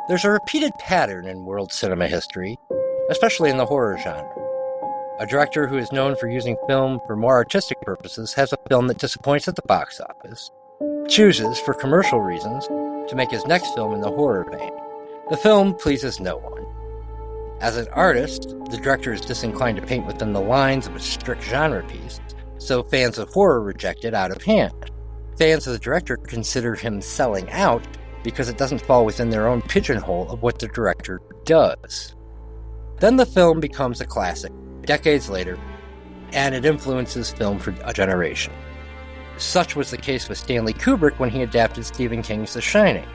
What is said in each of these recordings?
There's a repeated pattern in world cinema history, especially in the horror genre. A director who is known for using film for more artistic purposes has a film that disappoints at the box office, chooses, for commercial reasons, to make his next film in the horror vein. The film pleases no one. As an artist, the director is disinclined to paint within the lines of a strict genre piece, so fans of horror reject it out of hand. Fans of the director consider him selling out because it doesn't fall within their own pigeonhole of what the director does. Then the film becomes a classic, decades later, and it influences film for a generation. Such was the case with Stanley Kubrick when he adapted Stephen King's The Shining.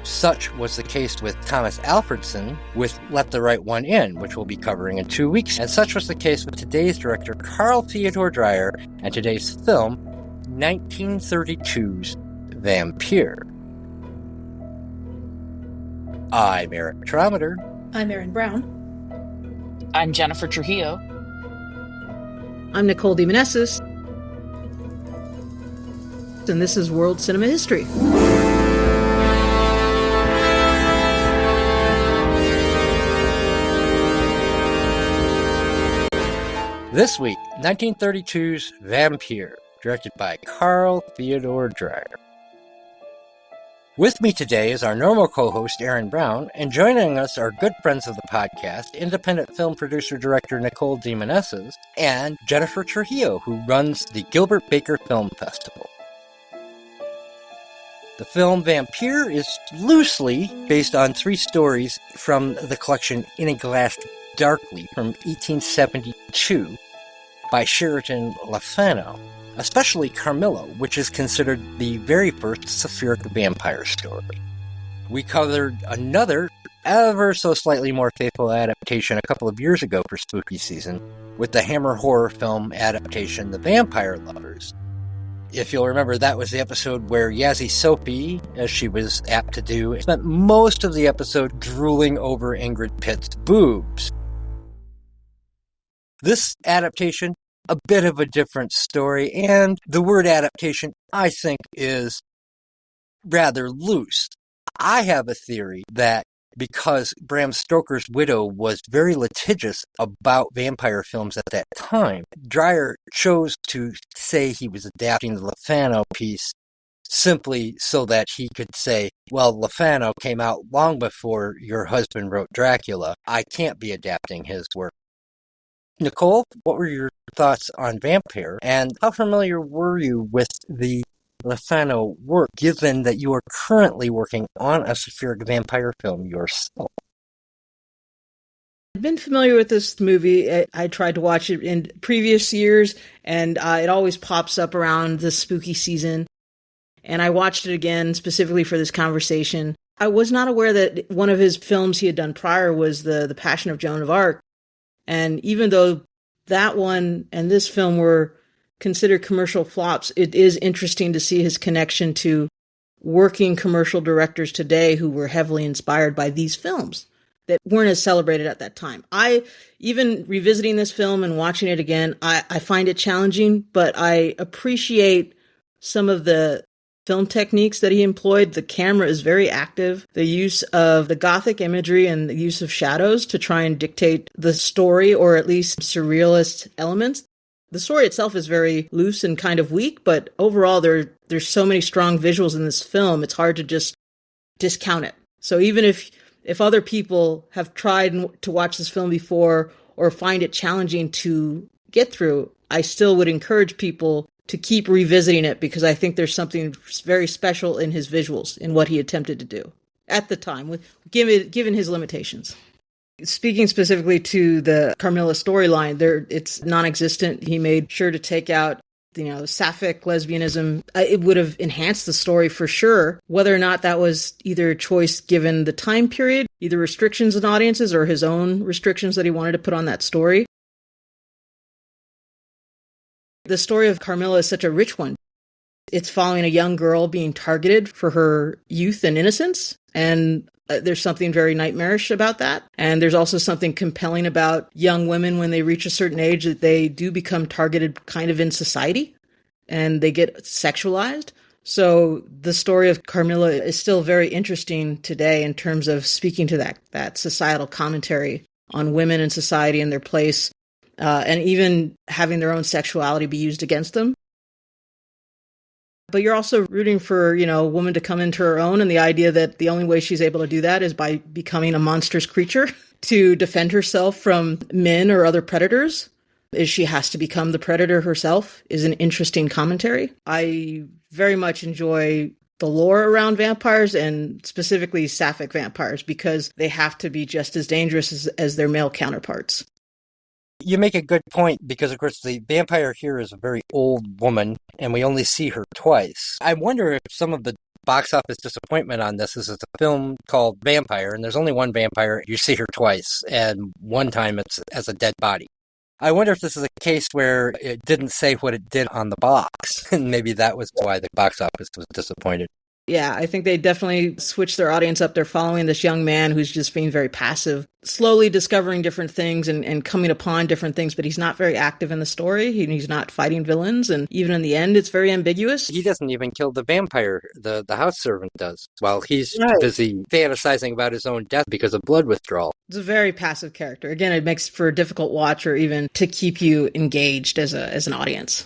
Such was the case with Thomas Alfredson with Let the Right One In, which we'll be covering in 2 weeks. And such was the case with today's director, Carl Theodore Dreyer, and today's film, 1932's Vampyr. I'm Eric Trommater. I'm Erin Brown. I'm Jennifer Trujillo. I'm Nicole de Meneses. And this is World Cinema History. This week, 1932's Vampyr, directed by Carl Theodore Dreyer. With me today is our normal co-host, Erin Brown, and joining us are good friends of the podcast, independent film producer-director Nicole de Meneses, and Jennifer Trujillo, who runs the Gilbert Baker Film Festival. The film Vampyr is loosely based on 3 stories from the collection In a Glass Darkly from 1872 by Sheridan Le Fanu, especially Carmilla, which is considered the very first Sapphic vampire story. We covered another, ever so slightly more faithful adaptation a couple of years ago for spooky season, with the Hammer horror film adaptation The Vampire Lovers. If you'll remember, that was the episode where Yazzie Sophie, as she was apt to do, spent most of the episode drooling over Ingrid Pitt's boobs. This adaptation, a bit of a different story, and the word adaptation, I think, is rather loose. I have a theory that because Bram Stoker's widow was very litigious about vampire films at that time, Dreyer chose to say he was adapting the Le Fanu piece simply so that he could say, well, Le Fanu came out long before your husband wrote Dracula. I can't be adapting his work. Nicole, what were your thoughts on Vampyr, and how familiar were you with the Le Fanu work, given that you are currently working on a Sapphic vampire film yourself? I've been familiar with this movie. I tried to watch it in previous years, and it always pops up around the spooky season. And I watched it again specifically for this conversation. I was not aware that one of his films he had done prior was the Passion of Joan of Arc. And even though that one and this film were considered commercial flops, it is interesting to see his connection to working commercial directors today who were heavily inspired by these films that weren't as celebrated at that time. Even revisiting this film and watching it again, I find it challenging, but I appreciate some of the film techniques that he employed. The camera is very active. The use of the Gothic imagery and the use of shadows to try and dictate the story, or at least surrealist elements. The story itself is very loose and kind of weak, but overall there's so many strong visuals in this film, it's hard to just discount it. So even if other people have tried to watch this film before or find it challenging to get through, I still would encourage people to keep revisiting it, because I think there's something very special in his visuals, in what he attempted to do at the time, given his limitations. Speaking specifically to the Carmilla storyline, it's non-existent. He made sure to take out, sapphic lesbianism. It would have enhanced the story for sure, whether or not that was either a choice given the time period, either restrictions on audiences or his own restrictions that he wanted to put on that story. The story of Carmilla is such a rich one. It's following a young girl being targeted for her youth and innocence, and there's something very nightmarish about that. And there's also something compelling about young women when they reach a certain age, that they do become targeted kind of in society, and they get sexualized. So the story of Carmilla is still very interesting today in terms of speaking to that societal commentary on women in society and their place, and even having their own sexuality be used against them. But you're also rooting for, a woman to come into her own, and the idea that the only way she's able to do that is by becoming a monstrous creature to defend herself from men or other predators. Is she has to become the predator herself is an interesting commentary. I very much enjoy the lore around vampires, and specifically sapphic vampires, because they have to be just as dangerous as their male counterparts. You make a good point because, of course, the vampire here is a very old woman, and we only see her twice. I wonder if some of the box office disappointment on this is it's a film called Vampire, and there's only one vampire. You see her twice, and one time it's as a dead body. I wonder if this is a case where it didn't say what it did on the box, and maybe that was why the box office was disappointed. Yeah, I think they definitely switched their audience up. They're following this young man who's just being very passive, slowly discovering different things and coming upon different things, but he's not very active in the story. He's not fighting villains, and even in the end, it's very ambiguous. He doesn't even kill the vampire, the house servant does, while he's busy fantasizing about his own death because of blood withdrawal. It's a very passive character. Again, it makes for a difficult watch, or even to keep you engaged as an audience.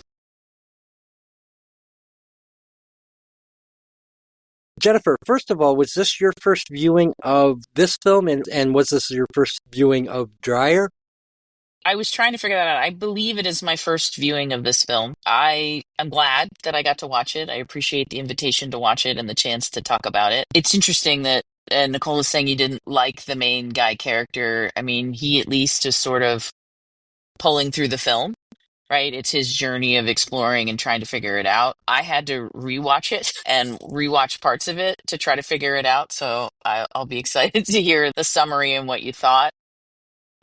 Jennifer, first of all, was this your first viewing of this film, and was this your first viewing of Dreyer? I was trying to figure that out. I believe it is my first viewing of this film. I am glad that I got to watch it. I appreciate the invitation to watch it and the chance to talk about it. It's interesting that Nicole is saying you didn't like the main guy character. I mean, he at least is sort of pulling through the film. Right? It's his journey of exploring and trying to figure it out. I had to rewatch it and rewatch parts of it to try to figure it out. So I'll be excited to hear the summary and what you thought.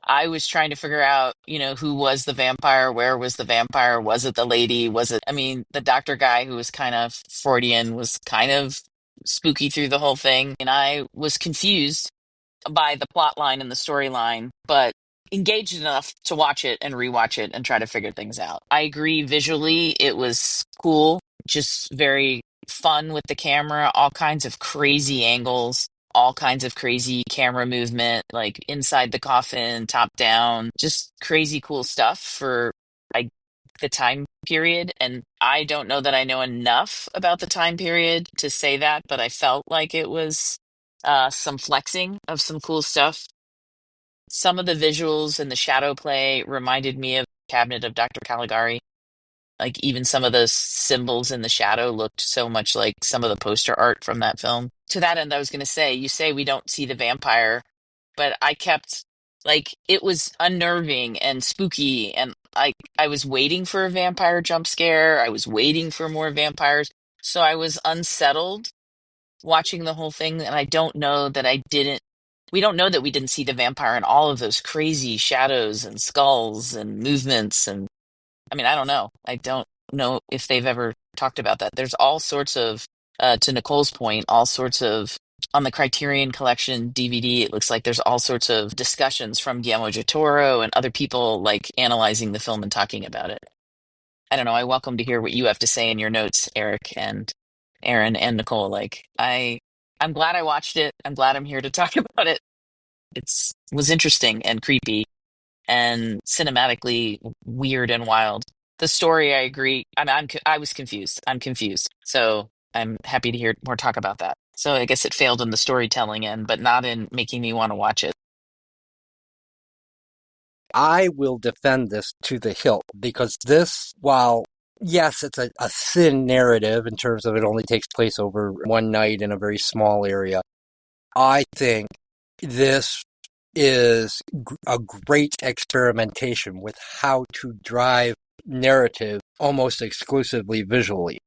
I was trying to figure out, who was the vampire? Where was the vampire? Was it the lady? The doctor guy who was kind of Freudian was kind of spooky through the whole thing. And I was confused by the plot line and the storyline, but engaged enough to watch it and rewatch it and try to figure things out. I agree visually it was cool, just very fun with the camera, all kinds of crazy angles, all kinds of crazy camera movement, like inside the coffin, top down, just crazy cool stuff for the time period. And I don't know that I know enough about the time period to say that, but I felt like it was some flexing of some cool stuff. Some of the visuals and the shadow play reminded me of Cabinet of Dr. Caligari. Like even some of the symbols in the shadow looked so much like some of the poster art from that film. To that end, I was going to say, you say we don't see the vampire, but I kept it was unnerving and spooky, and I was waiting for a vampire jump scare. I was waiting for more vampires. So I was unsettled watching the whole thing, and I don't know that we don't know that we didn't see the vampire in all of those crazy shadows and skulls and movements. And I don't know. I don't know if they've ever talked about that. There's all sorts of, to Nicole's point, all sorts of, on the Criterion Collection DVD, it looks like there's all sorts of discussions from Guillermo del Toro and other people analyzing the film and talking about it. I don't know. I welcome to hear what you have to say in your notes, Eric and Erin and Nicole. I'm glad I watched it. I'm glad I'm here to talk about it. It was interesting and creepy and cinematically weird and wild. The story, I agree. I was confused. I'm confused. So I'm happy to hear more talk about that. So I guess it failed in the storytelling end, but not in making me want to watch it. I will defend this to the hilt because this, while yes, it's a thin narrative in terms of it only takes place over one night in a very small area, I think this is a great experimentation with how to drive narrative almost exclusively visually.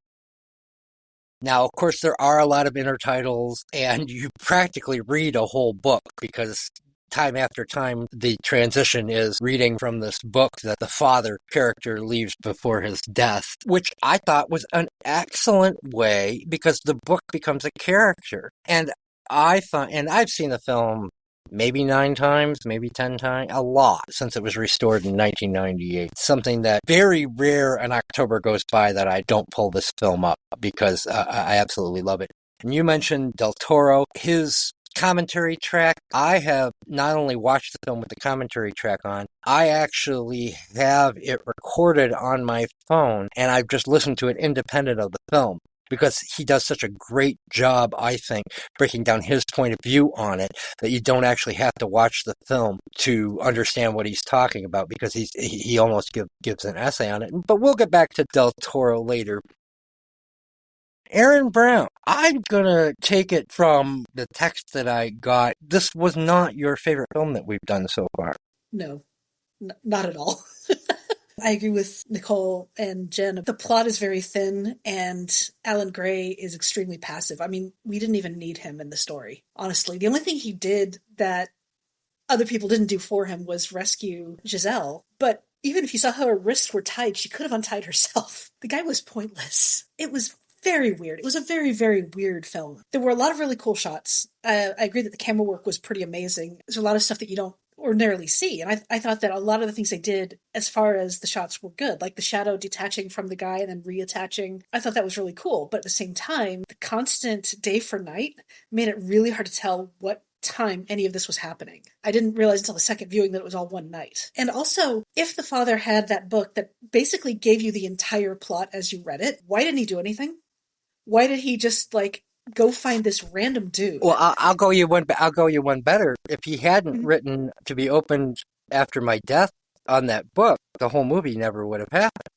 Now, of course, there are a lot of intertitles, and you practically read a whole book because time after time, the transition is reading from this book that the father character leaves before his death, which I thought was an excellent way because the book becomes a character. And I thought, and I've seen the film maybe 9 times, maybe 10 times, a lot since it was restored in 1998. Something that very rare an October goes by that I don't pull this film up because I absolutely love it. And you mentioned Del Toro, his commentary track. I have not only watched the film with the commentary track on, I actually have it recorded on my phone and I've just listened to it independent of the film. Because he does such a great job, I think, breaking down his point of view on it, that you don't actually have to watch the film to understand what he's talking about, because he almost gives an essay on it. But we'll get back to Del Toro later. Erin Brown, I'm going to take it from the text that I got. This was not your favorite film that we've done so far. No, not at all. I agree with Nicole and Jen. The plot is very thin, and Alan Gray is extremely passive. I mean, we didn't even need him in the story, honestly. The only thing he did that other people didn't do for him was rescue Giselle. But even if you saw how her wrists were tied, she could have untied herself. The guy was pointless. It was very weird. It was a very, very weird film. There were a lot of really cool shots. I agree that the camera work was pretty amazing. There's a lot of stuff that you don't ordinarily see. And I thought that a lot of the things they did as far as the shots were good, like the shadow detaching from the guy and then reattaching. I thought that was really cool. But at the same time, the constant day for night made it really hard to tell what time any of this was happening. I didn't realize until the second viewing that it was all one night. And also, if the father had that book that basically gave you the entire plot as you read it, why didn't he do anything? Why did he just go find this random dude? Well, I'll go you one better. If he hadn't written to be opened after my death on that book, the whole movie never would have happened.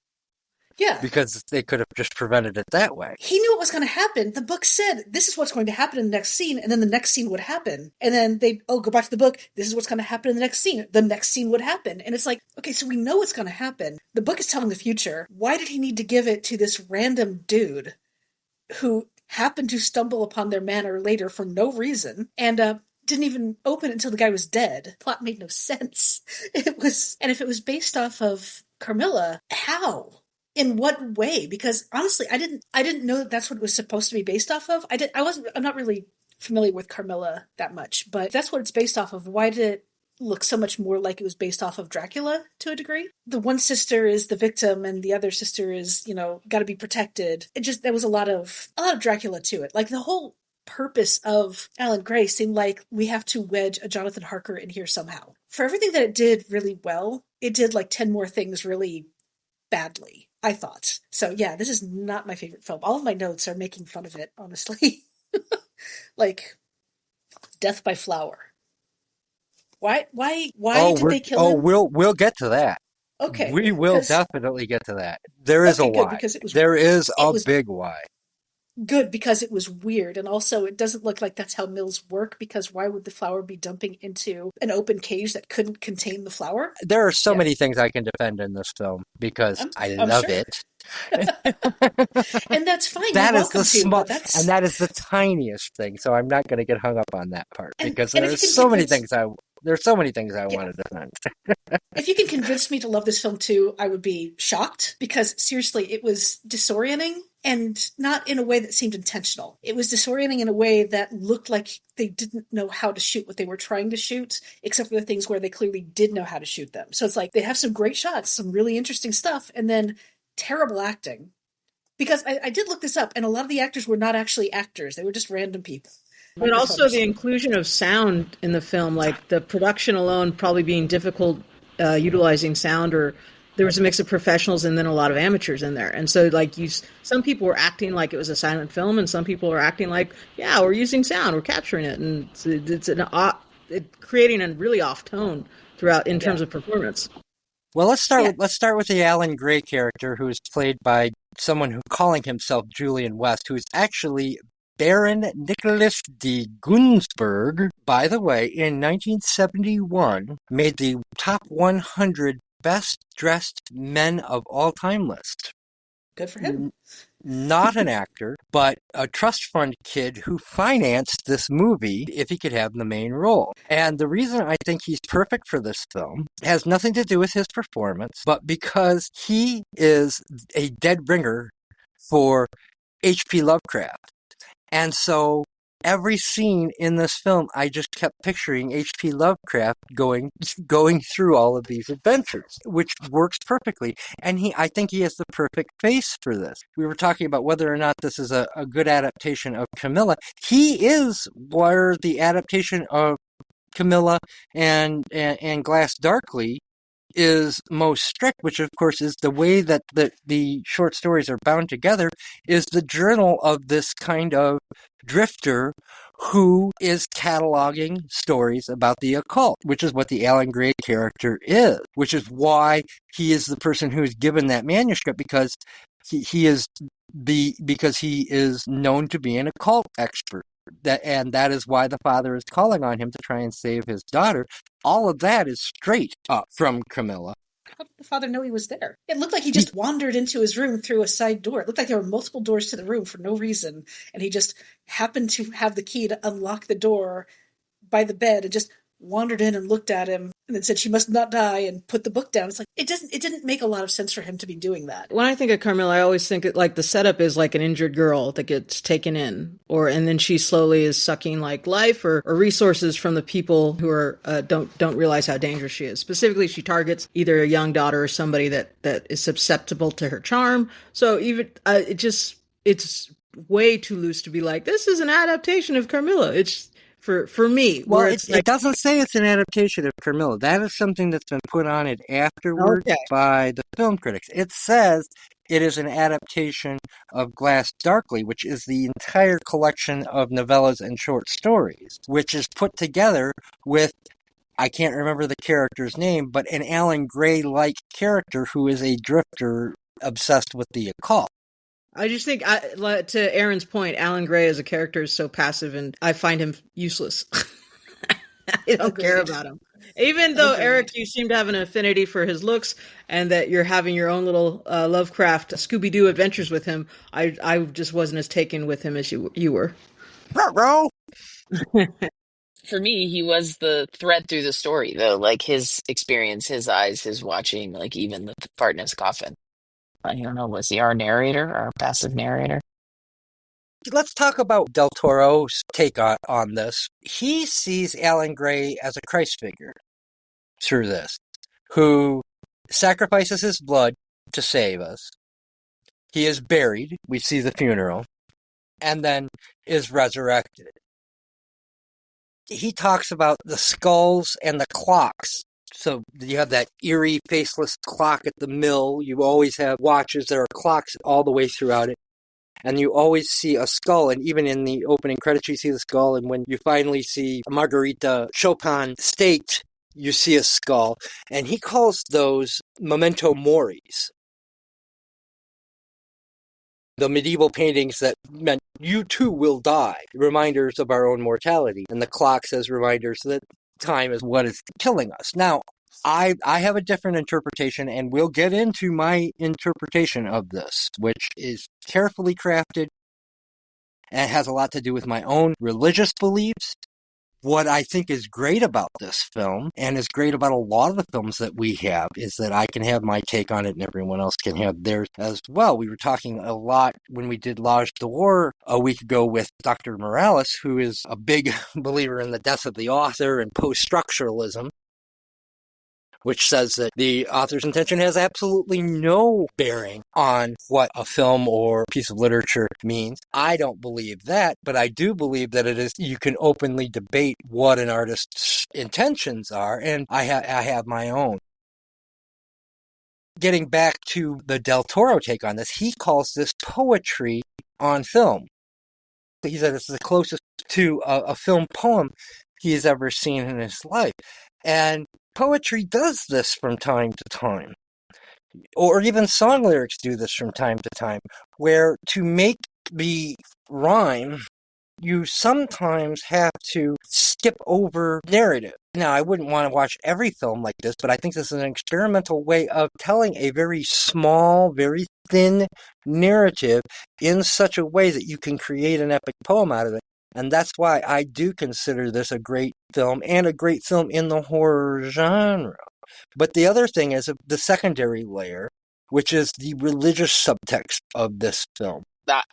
Yeah. Because they could have just prevented it that way. He knew what was going to happen. The book said, this is what's going to happen in the next scene, and then the next scene would happen. And then go back to the book, this is what's going to happen in the next scene. The next scene would happen. And it's like, okay, so we know what's going to happen. The book is telling the future. Why did he need to give it to this random dude who happened to stumble upon their manor later for no reason, and didn't even open it until the guy was dead? Plot made no sense. And if it was based off of Carmilla, how? In what way? Because honestly, I didn't know that that's what it was supposed to be based off of. I'm not really familiar with Carmilla that much, but if that's what it's based off of, why did it look so much more like it was based off of Dracula to a degree? The one sister is the victim and the other sister is, got to be protected. There was a lot of Dracula to it. Like, the whole purpose of Alan Gray seemed like we have to wedge a Jonathan Harker in here somehow. For everything that it did really well, it did 10 more things really badly, I thought. So yeah, this is not my favorite film. All of my notes are making fun of it, honestly. Like, Death by Flower. Why did they kill him? We'll get to that. Okay. We will definitely get to that. There is a why. There is a big why. Good, because it was weird. And also, it doesn't look like that's how mills work, because why would the flower be dumping into an open cage that couldn't contain the flower? There are so many things I can defend in this film because I love it. And that's fine. That is the small, and that is the tiniest thing. So I'm not going to get hung up on that part, because there's so many things I want to defend. If you can convince me to love this film too, I would be shocked, because seriously, it was disorienting, and not in a way that seemed intentional. It was disorienting in a way that looked like they didn't know how to shoot what they were trying to shoot, except for the things where they clearly did know how to shoot them. So it's like they have some great shots, some really interesting stuff, and then terrible acting. Because I did look this up, and a lot of the actors were not actually actors. They were just random people. But also the inclusion of sound in the film, like the production alone probably being difficult utilizing sound, or there was a mix of professionals and then a lot of amateurs in there. And so some people were acting like it was a silent film, and some people were acting like, yeah, we're using sound, we're capturing it. And it's creating a really off tone throughout in terms of performance. Well, let's start with the Alan Gray character, who is played by someone who calling himself Julian West, who is actually Baron Nicholas de Gunsberg, by the way, in 1971, made the top 100 best-dressed men of all time list. Good for him. Not an actor, but a trust fund kid who financed this movie if he could have the main role. And the reason I think he's perfect for this film has nothing to do with his performance, but because he is a dead ringer for H.P. Lovecraft. And so every scene in this film, I just kept picturing H.P. Lovecraft going through all of these adventures, which works perfectly. And I think he has the perfect face for this. We were talking about whether or not this is a good adaptation of Camilla. He is where the adaptation of Camilla and Glass Darkly is most strict, which of course is the way that the short stories are bound together, is the journal of this kind of drifter who is cataloging stories about the occult, which is what the Alan Gray character is, which is why he is the person who is given that manuscript, because he is known to be an occult expert. That is why the father is calling on him to try and save his daughter. All of that is straight up from Camilla. How did the father know he was there? It looked like he just wandered into his room through a side door. It looked like there were multiple doors to the room for no reason, and he just happened to have the key to unlock the door by the bed and just wandered in and looked at him and then said, "She must not die," and put the book down. It's like, it didn't make a lot of sense for him to be doing that. When I think of Carmilla, I always think like the setup is like an injured girl that gets taken in, and then she slowly is sucking like life or resources from the people who are don't realize how dangerous she is. Specifically, she targets either a young daughter or somebody that is susceptible to her charm. So even it's way too loose to be like, this is an adaptation of Carmilla. It's for me. Well, it doesn't say it's an adaptation of Carmilla. That is something that's been put on it afterwards by the film critics. It says it is an adaptation of Glass Darkly, which is the entire collection of novellas and short stories, which is put together with, I can't remember the character's name, but an Alan Gray-like character who is a drifter obsessed with the occult. I just think, to Aaron's point, Alan Gray as a character is so passive, and I find him useless. I don't care about him. Even though, Eric, you seem to have an affinity for his looks, and that you're having your own little Lovecraft Scooby-Doo adventures with him, I just wasn't as taken with him as you were. Bro. For me, he was the thread through the story, though. Like, his experience, his eyes, his watching, like even the fart in his coffin. I don't know, was he our narrator, our passive narrator? Let's talk about Del Toro's take on this. He sees Alan Gray as a Christ figure through this, who sacrifices his blood to save us. He is buried, we see the funeral, and then is resurrected. He talks about the skulls and the clocks. So you have that eerie, faceless clock at the mill. You always have watches. There are clocks all the way throughout it. And you always see a skull. And even in the opening credits, you see the skull. And when you finally see Margarita Chopin staked, you see a skull. And he calls those memento moris. The medieval paintings that meant you too will die. Reminders of our own mortality. And the clocks as reminders that time is what is killing us. Now, I have a different interpretation, and we'll get into my interpretation of this, which is carefully crafted and has a lot to do with my own religious beliefs. What I think is great about this film, and is great about a lot of the films that we have, is that I can have my take on it and everyone else can have theirs as well. We were talking a lot when we did L'Age de War a week ago with Dr. Morales, who is a big believer in the death of the author and post-structuralism, which says that the author's intention has absolutely no bearing on what a film or piece of literature means. I don't believe that, but I do believe that you can openly debate what an artist's intentions are, and I have my own. Getting back to the Del Toro take on this, he calls this poetry on film. He said it's the closest to a film poem he's ever seen in his life. And poetry does this from time to time, or even song lyrics do this from time to time, where to make the rhyme, you sometimes have to skip over narrative. Now, I wouldn't want to watch every film like this, but I think this is an experimental way of telling a very small, very thin narrative in such a way that you can create an epic poem out of it. And that's why I do consider this a great film, and a great film in the horror genre. But the other thing is the secondary layer, which is the religious subtext of this film.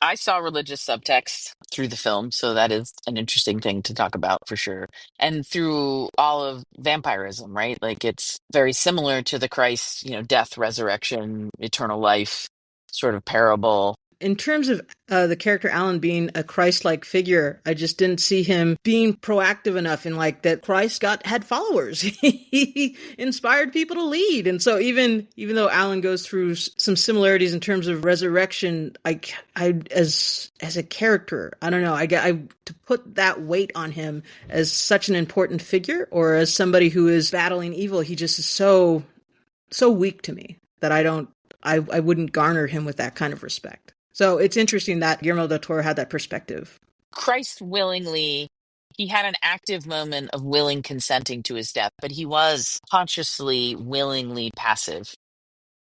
I saw religious subtext through the film, so that is an interesting thing to talk about for sure. And through all of vampirism, right? Like it's very similar to the Christ, death, resurrection, eternal life sort of parable. In terms of the character Alan being a Christ-like figure, I just didn't see him being proactive enough in like that Christ had followers. He inspired people to lead. And so even though Alan goes through some similarities in terms of resurrection, I as a character, I don't know, I to put that weight on him as such an important figure or as somebody who is battling evil, he just is so weak to me that I wouldn't garner him with that kind of respect. So it's interesting that Guillermo del Toro had that perspective. Christ he had an active moment of willing consenting to his death, but he was consciously, willingly passive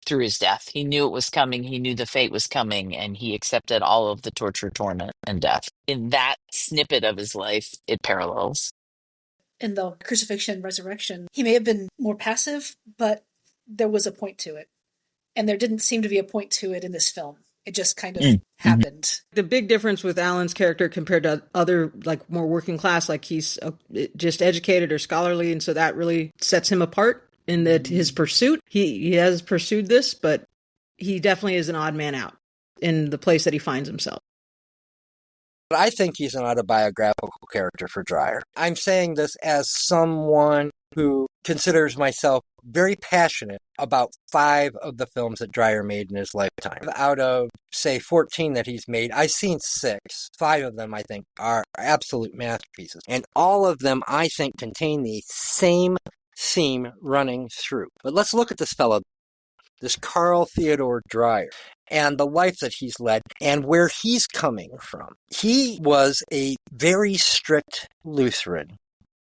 through his death. He knew it was coming. He knew the fate was coming, and he accepted all of the torture, torment, and death. In that snippet of his life, it parallels. In the crucifixion and resurrection, he may have been more passive, but there was a point to it. And there didn't seem to be a point to it in this film. It just kind of happened. The big difference with Alan's character compared to other, like, more working class, like he's just educated or scholarly, and so that really sets him apart in that his pursuit. He has pursued this, but he definitely is an odd man out in the place that he finds himself. But I think he's an autobiographical character for Dreyer. I'm saying this as someone who considers myself very passionate about 5 of the films that Dreyer made in his lifetime. Out of, say, 14 that he's made, I've seen 6. 5 of them, I think, are absolute masterpieces. And all of them, I think, contain the same theme running through. But let's look at this fellow, this Carl Theodore Dreyer, and the life that he's led and where he's coming from. He was a very strict Lutheran,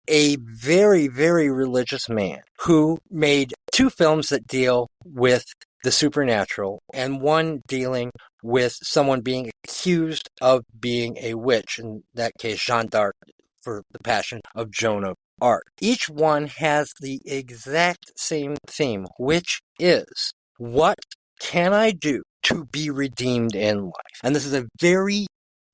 a very, very religious man who made 2 films that deal with the supernatural and one dealing with someone being accused of being a witch, in that case Jeanne d'Arc for The Passion of Joan of Arc. Each one has the exact same theme, which is, what can I do to be redeemed in life? And this is a very,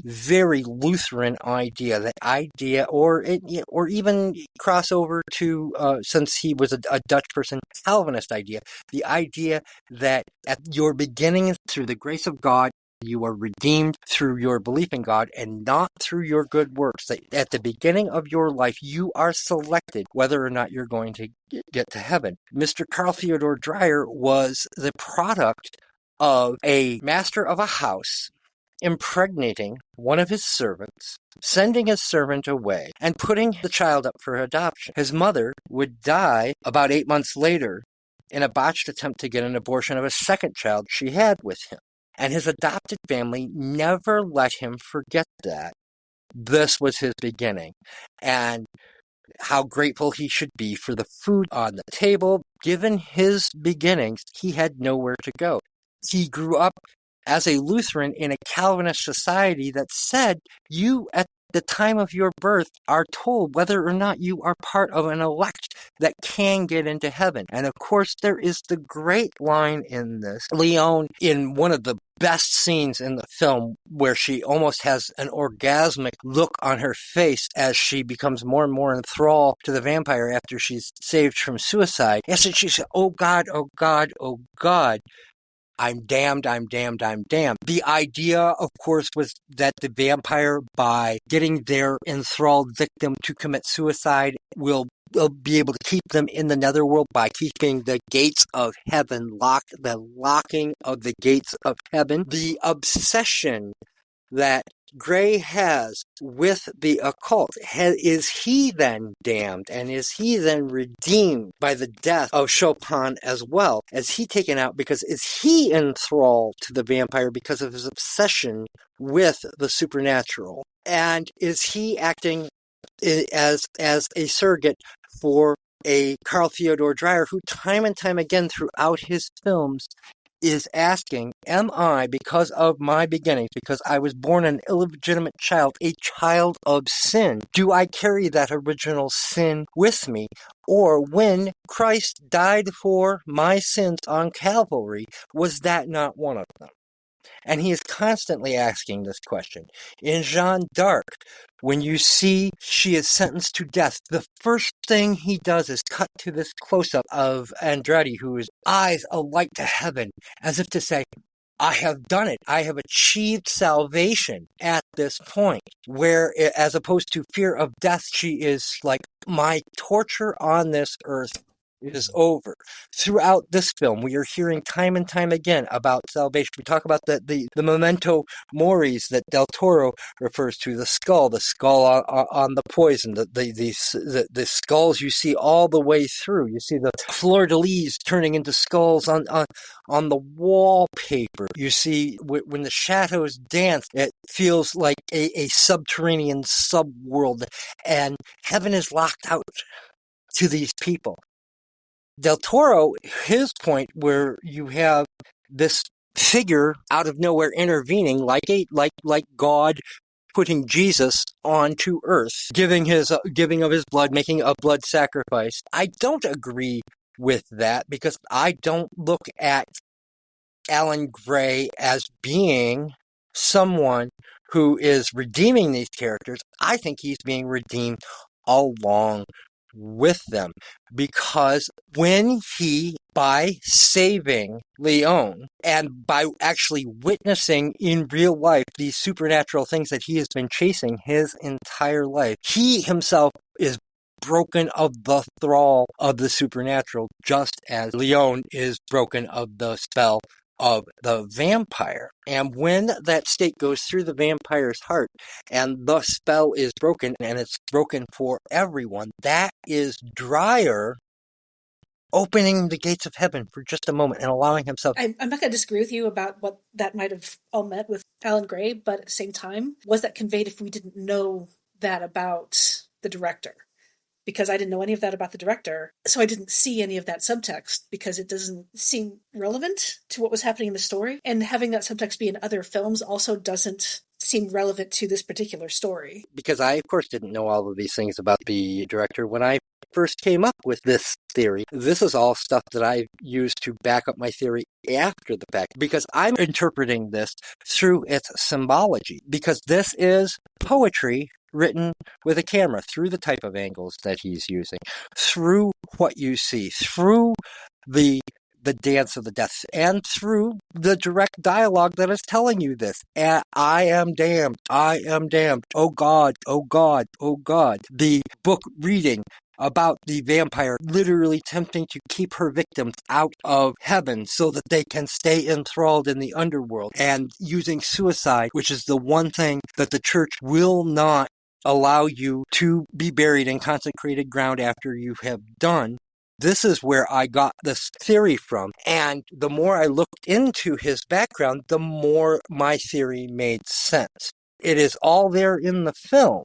very Lutheran idea. That idea, or even crossover to, since he was a Dutch person, Calvinist idea. The idea that at your beginning, through the grace of God, you are redeemed through your belief in God and not through your good works. That at the beginning of your life, you are selected whether or not you're going to get to heaven. Mr. Carl Theodore Dreyer was the product of a master of a house impregnating one of his servants, sending his servant away, and putting the child up for adoption. His mother would die about 8 months later in a botched attempt to get an abortion of a second child she had with him. And his adopted family never let him forget that. This was his beginning. And how grateful he should be for the food on the table. Given his beginnings, he had nowhere to go. He grew up as a Lutheran in a Calvinist society that said you, at the time of your birth, are told whether or not you are part of an elect that can get into heaven. And of course, there is the great line in this. Leon, in one of the best scenes in the film, where she almost has an orgasmic look on her face as she becomes more and more enthralled to the vampire after she's saved from suicide. Yes, and she said, "Oh God, oh God, oh God. I'm damned, I'm damned, I'm damned." The idea, of course, was that the vampire, by getting their enthralled victim to commit suicide, will be able to keep them in the netherworld by keeping the gates of heaven locked, the locking of the gates of heaven. The obsession that Gray has with the occult, is he then damned, and is he then redeemed by the death of Chopin as well? Is he taken out because is he enthralled to the vampire because of his obsession with the supernatural? And is he acting as a surrogate for a Carl Theodore Dreyer who time and time again throughout his films is asking, am I, because of my beginnings, because I was born an illegitimate child, a child of sin? Do I carry that original sin with me? Or when Christ died for my sins on Calvary, was that not one of them? And he is constantly asking this question. In Jeanne d'Arc, when you see she is sentenced to death, the first thing he does is cut to this close-up of Andretti, whose eyes alight to heaven, as if to say, I have done it. I have achieved salvation at this point, where, as opposed to fear of death, she is like, my torture on this earth is over. Throughout this film, we are hearing time and time again about salvation. We talk about the memento moris that Del Toro refers to, the skull on the poison, the skulls you see all the way through. You see the fleur-de-lis turning into skulls on the wallpaper. You see when the shadows dance, it feels like a subterranean subworld, and heaven is locked out to these people. Del Toro, his point, where you have this figure out of nowhere intervening, like God putting Jesus onto earth, giving of his blood, making a blood sacrifice. I don't agree with that, because I don't look at Alan Gray as being someone who is redeeming these characters. I think he's being redeemed along with them, because when he, by saving Leon and by actually witnessing in real life these supernatural things that he has been chasing his entire life, he himself is broken of the thrall of the supernatural, just as Leon is broken of the spell of the vampire. And when that stake goes through the vampire's heart and the spell is broken, and it's broken for everyone, that is Dreyer opening the gates of heaven for just a moment and allowing himself. I'm not going to disagree with you about what that might have all meant with Alan Gray, but at the same time, was that conveyed if we didn't know that about the director? Because I didn't know any of that about the director, so I didn't see any of that subtext, because it doesn't seem relevant to what was happening in the story. And having that subtext be in other films also doesn't seem relevant to this particular story. Because I, of course, didn't know all of these things about the director when I first came up with this theory. This is all stuff that I used to back up my theory after the fact, because I'm interpreting this through its symbology, because this is poetry written with a camera, through the type of angles that he's using, through what you see, through the dance of the deaths, and through the direct dialogue that is telling you this. I am damned, oh God, oh God, oh God. The book reading about the vampire literally attempting to keep her victims out of heaven so that they can stay enthralled in the underworld, and using suicide, which is the one thing that the church will not allow you to be buried in consecrated ground after you have done. This is where I got this theory from. And the more I looked into his background, the more my theory made sense. It is all there in the film.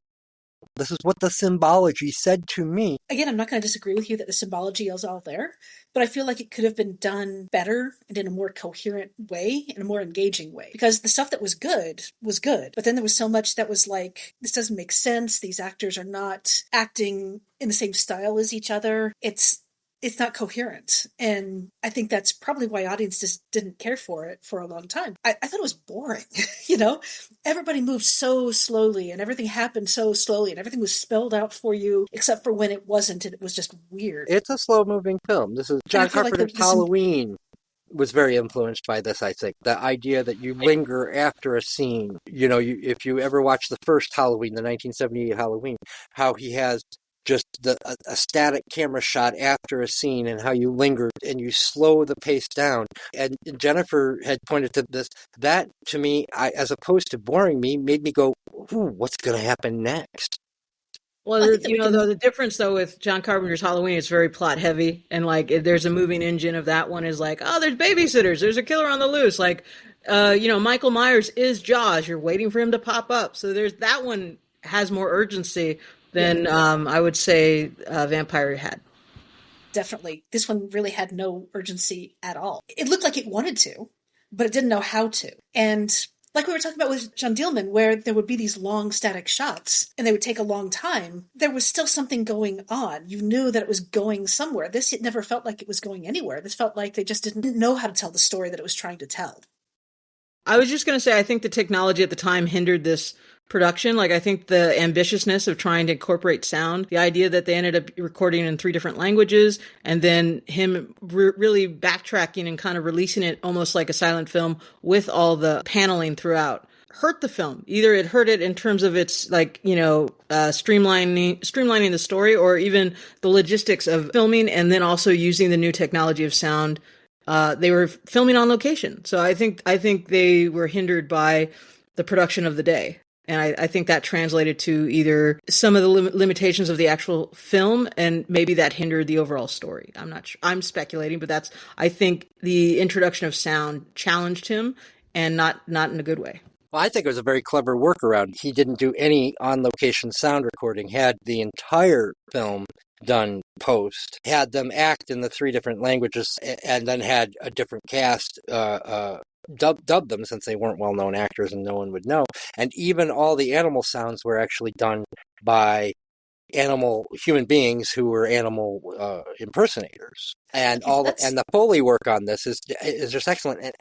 This is what the symbology said to me. Again, I'm not going to disagree with you that the symbology is all there, but I feel like it could have been done better and in a more coherent way, in a more engaging way. Because the stuff that was good, but then there was so much that was like, this doesn't make sense. These actors are not acting in the same style as each other. It's not coherent. And I think that's probably why audiences didn't care for it for a long time. I thought it was boring, Everybody moved so slowly and everything happened so slowly and everything was spelled out for you, except for when it wasn't, and it was just weird. It's a slow-moving film. This is John Carpenter's Halloween was very influenced by this, I think. The idea that you linger after a scene. If you ever watch the first Halloween, the 1978 Halloween, how he has just a static camera shot after a scene, and how you linger and you slow the pace down. And Jennifer had pointed to this. That, to me, as opposed to boring me, made me go, ooh, what's going to happen next? Well, the difference, though, with John Carpenter's Halloween, it's very plot heavy. And, there's a moving engine of that one is there's babysitters, there's a killer on the loose. Michael Myers is Jaws. You're waiting for him to pop up. So that one has more urgency than I would say Vampyr had. Definitely. This one really had no urgency at all. It looked like it wanted to, but it didn't know how to. And like we were talking about with Jeanne Dielman, where there would be these long static shots and they would take a long time, there was still something going on. You knew that it was going somewhere. It never felt like it was going anywhere. This felt like they just didn't know how to tell the story that it was trying to tell. I was just going to say, I think the technology at the time hindered this production. Like, I think the ambitiousness of trying to incorporate sound, the idea that they ended up recording in 3 different languages, and then him really backtracking and kind of releasing it almost like a silent film with all the paneling throughout, hurt the film. Either it hurt it in terms of its, like, streamlining the story, or even the logistics of filming, and then also using the new technology of sound. They were filming on location. So I think they were hindered by the production of the day. And I think that translated to either some of the limitations of the actual film, and maybe that hindered the overall story. I'm not sure. I'm speculating, but I think the introduction of sound challenged him, and not in a good way. Well, I think it was a very clever workaround. He didn't do any on-location sound recording, had the entire film done post, had them act in the 3 different languages, and then had a different cast dub them, since they weren't well-known actors and no one would know. And even all the animal sounds were actually done by human beings who were animal impersonators. And and the Foley work on this is just excellent. And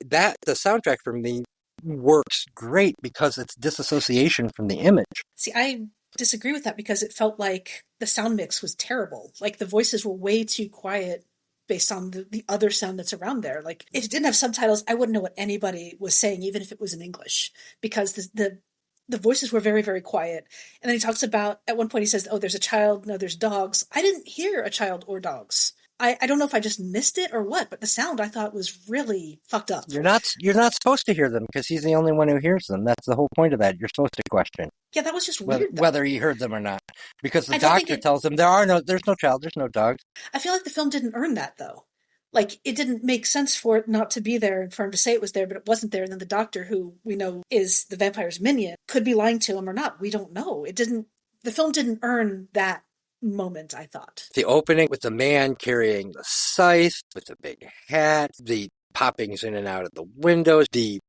the soundtrack for me works great because it's disassociation from the image. See, I disagree with that because it felt like the sound mix was terrible. Like, the voices were way too quiet based on the other sound that's around there. Like, if it didn't have subtitles, I wouldn't know what anybody was saying, even if it was in English, because the voices were very, very quiet. And then he talks about, at one point he says, oh, there's a child, no, there's dogs. I didn't hear a child or dogs. I don't know if I just missed it or what, but the sound I thought was really fucked up. You're not supposed to hear them because he's the only one who hears them. That's the whole point of that. You're supposed to question. Yeah, that was just weird. Whether he heard them or not, because the doctor tells him there's no child, there's no dogs. I feel like the film didn't earn that though. Like, it didn't make sense for it not to be there and for him to say it was there, but it wasn't there. And then the doctor, who we know is the vampire's minion, could be lying to him or not. We don't know. The film didn't earn that moment, I thought. The opening with the man carrying the scythe with the big hat, the poppings in and out of the windows, the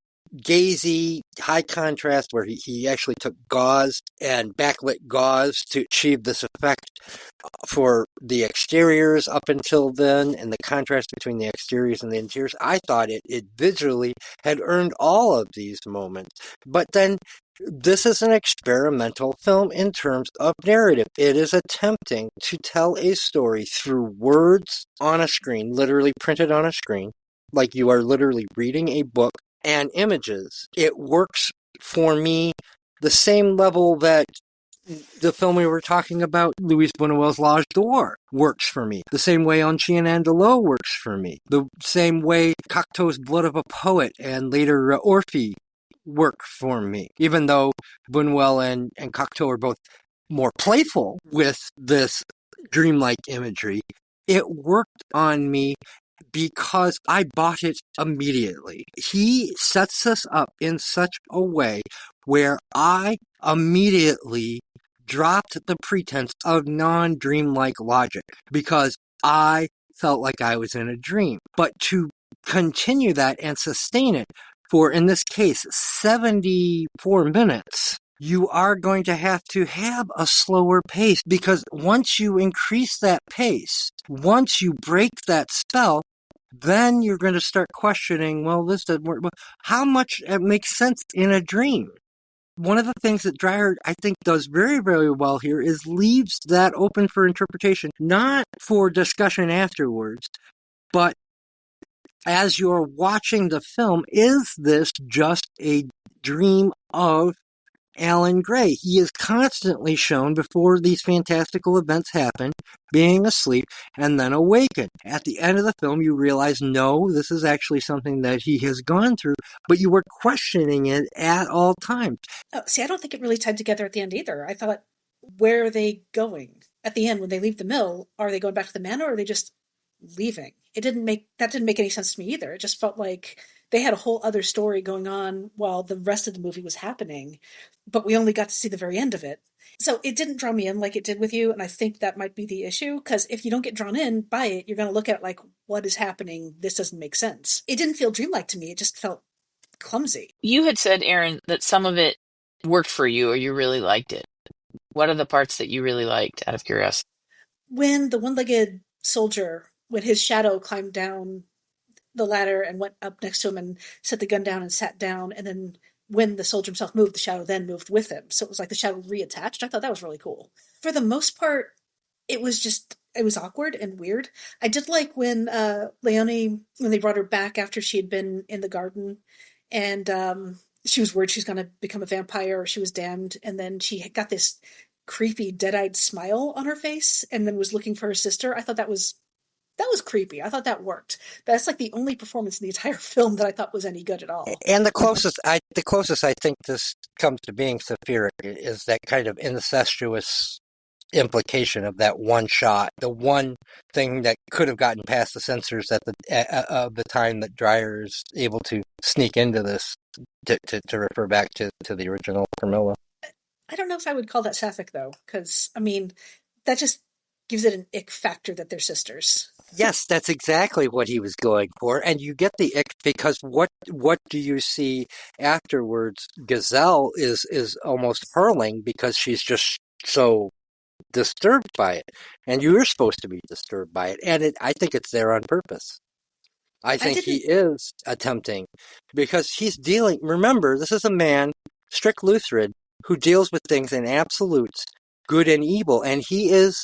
gazy high contrast where he actually took gauze and backlit gauze to achieve this effect for the exteriors up until then, and the contrast between the exteriors and the interiors. I thought it visually had earned all of these moments. But then this is an experimental film in terms of narrative. It is attempting to tell a story through words on a screen, literally printed on a screen, like you are literally reading a book, and images. It works for me the same level that the film we were talking about, Luis Buñuel's L'Âge d'Or, works for me. The same way Un Chien Andalou works for me. The same way Cocteau's Blood of a Poet and later Orphée work for me. Even though Buñuel and Cocteau are both more playful with this dreamlike imagery, it worked on me because I bought it immediately. He sets us up in such a way where I immediately dropped the pretense of non-dreamlike logic because I felt like I was in a dream. But to continue that and sustain it for, in this case, 74 minutes, you are going to have a slower pace, because once you increase that pace, once you break that spell, then you're going to start questioning, well, this doesn't work. How much it makes sense in a dream? One of the things that Dreyer, I think, does very, very well here is leaves that open for interpretation, not for discussion afterwards, but as you're watching the film, is this just a dream of Alan Gray? He is constantly shown before these fantastical events happen, being asleep and then awakened. At the end of the film, you realize, no, this is actually something that he has gone through, but you were questioning it at all times. Oh, see, I don't think it really tied together at the end either. I thought, where are they going? At the end, when they leave the mill, are they going back to the manor, or are they just leaving? That didn't make any sense to me either. It just felt like they had a whole other story going on while the rest of the movie was happening, but we only got to see the very end of it. So it didn't draw me in like it did with you, and I think that might be the issue, because if you don't get drawn in by it, you're going to look at it like, what is happening? This doesn't make sense. It didn't feel dreamlike to me. It just felt clumsy. You had said, Erin, that some of it worked for you or you really liked it. What are the parts that you really liked, out of curiosity? When the one-legged soldier, when his shadow climbed down the ladder and went up next to him and set the gun down and sat down. And then when the soldier himself moved, the shadow then moved with him. So it was like the shadow reattached. I thought that was really cool. For the most part, it was awkward and weird. I did like when Leonie, when they brought her back after she had been in the garden, and she was worried she was going to become a vampire or she was damned, and then she got this creepy dead-eyed smile on her face and then was looking for her sister. I thought that was creepy. I thought that worked. But that's like the only performance in the entire film that I thought was any good at all. And the closest I think this comes to being Sapphire is that kind of incestuous implication of that one shot, the one thing that could have gotten past the censors at the time that Dreyer is able to sneak into this to refer back to the original Camilla. I don't know if I would call that sapphic though, because I mean that just gives it an ick factor that they're sisters. Yes, that's exactly what he was going for, and you get the ick because what do you see afterwards? Gazelle is almost hurling because she's just so disturbed by it, and you're supposed to be disturbed by it, and I think it's there on purpose. I think he is attempting because he's dealing. Remember, this is a man, strict Lutheran, who deals with things in absolutes, good and evil, and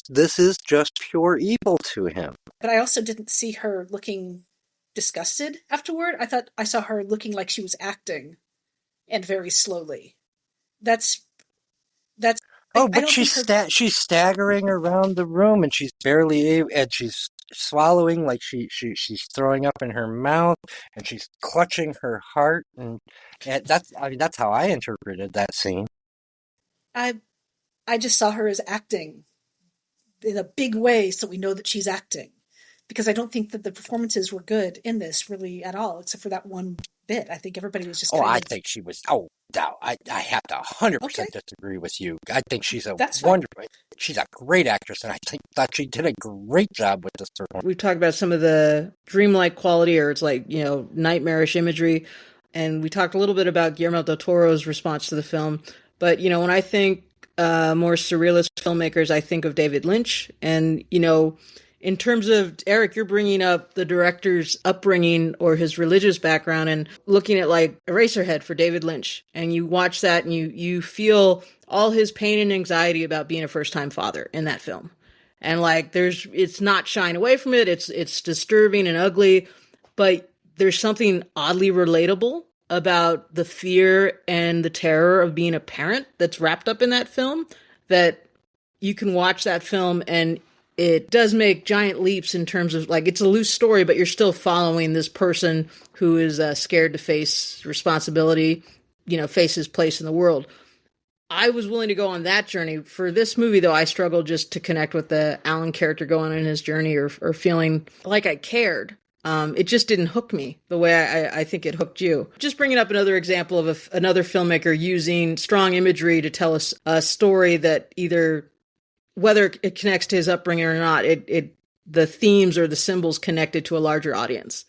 this is just pure evil to him. But I also didn't see her looking disgusted afterward. I thought I saw her looking like she was acting, and very slowly. That's. Oh, but she's staggering around the room, and she's she's swallowing like she's throwing up in her mouth, and she's clutching her heart, and that's how I interpreted that scene. I just saw her as acting in a big way, so we know that she's acting. Because I don't think that the performances were good in this really at all, except for that one bit. I think everybody was just. I think she was. Oh, no, I have to 100% disagree with you. I think she's she's a great actress, and I thought she did a great job with this performance. We've talked about some of the dreamlike quality, or it's like nightmarish imagery, and we talked a little bit about Guillermo del Toro's response to the film. But when I think more surrealist filmmakers, I think of David Lynch, and in terms of, Eric, you're bringing up the director's upbringing or his religious background and looking at like Eraserhead for David Lynch. And you watch that and you feel all his pain and anxiety about being a first-time father in that film. And like it's not shying away from it. It's disturbing and ugly, but there's something oddly relatable about the fear and the terror of being a parent that's wrapped up in that film, that you can watch that film and it does make giant leaps in terms of, like, it's a loose story, but you're still following this person who is scared to face responsibility, face his place in the world. I was willing to go on that journey. For this movie, though, I struggled just to connect with the Alan character going on his journey or feeling like I cared. It just didn't hook me the way I think it hooked you. Just bringing up another example of another filmmaker using strong imagery to tell us a story that either, whether it connects to his upbringing or not, the themes or the symbols connected to a larger audience.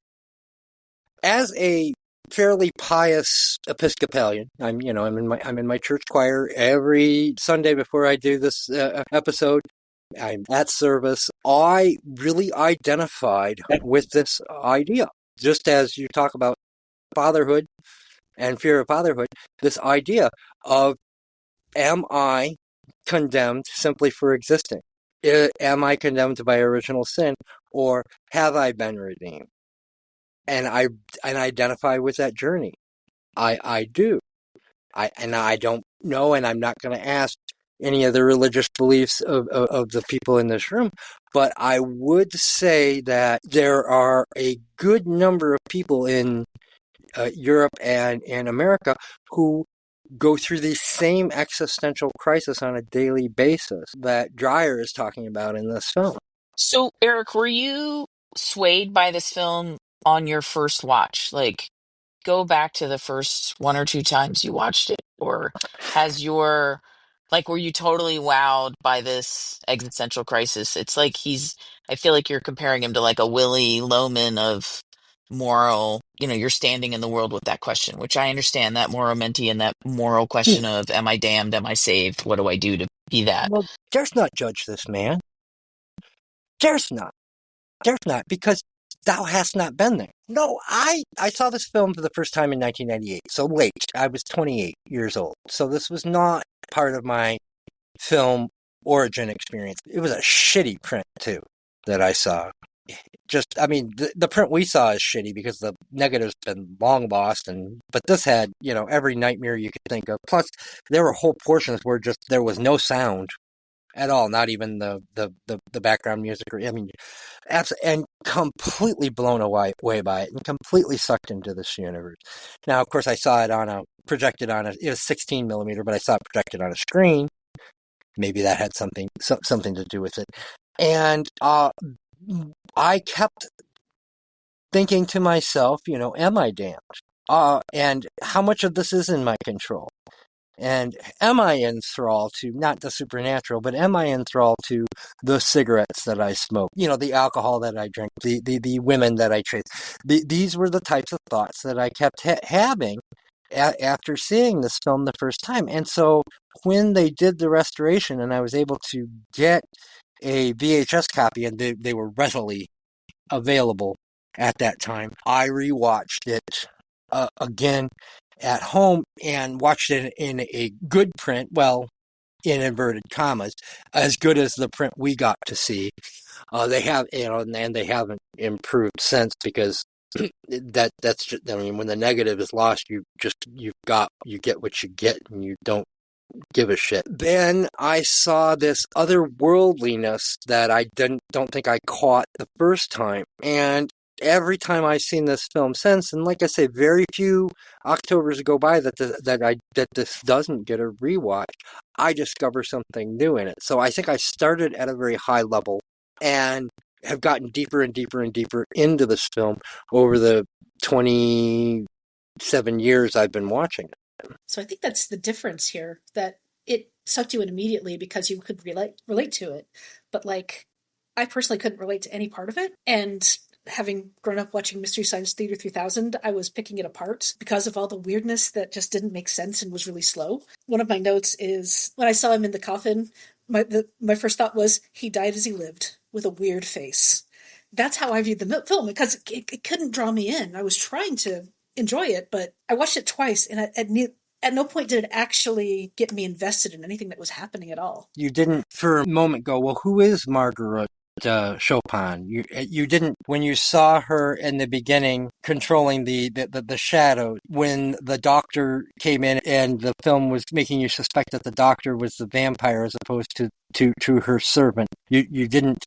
As a fairly pious Episcopalian, I'm in my church choir every Sunday before I do this episode. I'm at service. I really identified with this idea, just as you talk about fatherhood and fear of fatherhood. This idea of, am I condemned simply for existing? Am I condemned by original sin, or have I been redeemed? And I identify with that journey. I do. I don't know, and I'm not going to ask any of the religious beliefs of the people in this room, but I would say that there are a good number of people in Europe and America who go through the same existential crisis on a daily basis that Dreyer is talking about in this film. So, Eric, were you swayed by this film on your first watch? Like, go back to the first one or two times you watched it, or were you totally wowed by this existential crisis? It's like I feel like you're comparing him to like a Willy Loman of moral, you're standing in the world with that question, which I understand, that morality and that moral question of, am I damned? Am I saved? What do I do to be that? Well, dares not judge this man. Dares not, because thou hast not been there. No, I saw this film for the first time in 1998, so late. I was 28 years old. So this was not part of my film origin experience. It was a shitty print, too, that I saw. The print we saw is shitty because the negative's been long lost, but this had, every nightmare you could think of. Plus, there were whole portions where just there was no sound at all, not even the background music, and completely blown away by it and completely sucked into this universe. Now, of course, I saw it it was 16 millimeter, but I saw it projected on a screen. Maybe that had something to do with it. And I kept thinking to myself, am I damned? And how much of this is in my control? And am I in thrall to, not the supernatural, but am I in thrall to the cigarettes that I smoke, the alcohol that I drink, the women that I chase? These were the types of thoughts that I kept having after seeing this film the first time. And so when they did the restoration and I was able to get a VHS copy, and they were readily available at that time, I rewatched it again at home and watched it in a good print, well, in inverted commas, as good as the print we got to see. They have, and they haven't improved since, because that's just, when the negative is lost, you get what you get, and you don't give a shit. Then I saw this otherworldliness that I don't think I caught the first time, and every time I've seen this film since, and like I say, very few Octobers go by that this doesn't get a rewatch, I discover something new in it. So I think I started at a very high level and have gotten deeper and deeper and deeper into this film over the 27 years I've been watching it. So I think that's the difference here, that it sucked you in immediately because you could relate to it. But I personally couldn't relate to any part of it. And having grown up watching Mystery Science Theater 3000, I was picking it apart because of all the weirdness that just didn't make sense and was really slow. One of my notes is, when I saw him in the coffin, my first thought was, he died as he lived, with a weird face. That's how I viewed the film, because it couldn't draw me in. I was trying to enjoy it, but I watched it twice, and at no point did it actually get me invested in anything that was happening at all. You didn't for a moment go, well, who is Margaret Chopin? You didn't, when you saw her in the beginning controlling the shadow, when the doctor came in and the film was making you suspect that the doctor was the vampire as opposed to her servant. You didn't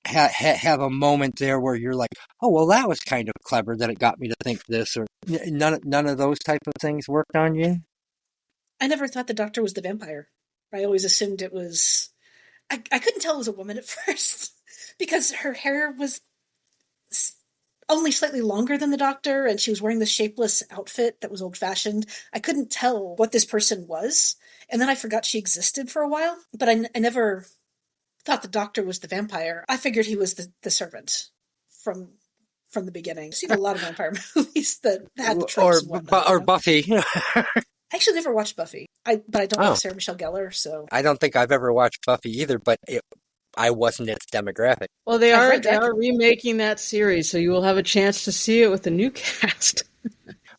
have a moment there where you're like, oh, well, that was kind of clever that it got me to think this, or none of those type of things worked on you? I never thought the doctor was the vampire. I always assumed it was... I couldn't tell it was a woman at first because her hair was only slightly longer than the doctor, and she was wearing this shapeless outfit that was old-fashioned. I couldn't tell what this person was, and then I forgot she existed for a while, but I never thought the doctor was the vampire. I figured he was the servant from the beginning. I've seen a lot of vampire movies that had the tropes or Buffy. I actually never watched Buffy, but I don't like Sarah Michelle Gellar, so... I don't think I've ever watched Buffy either, but I wasn't its demographic. Well, they are remaking that series, so you will have a chance to see it with the new cast.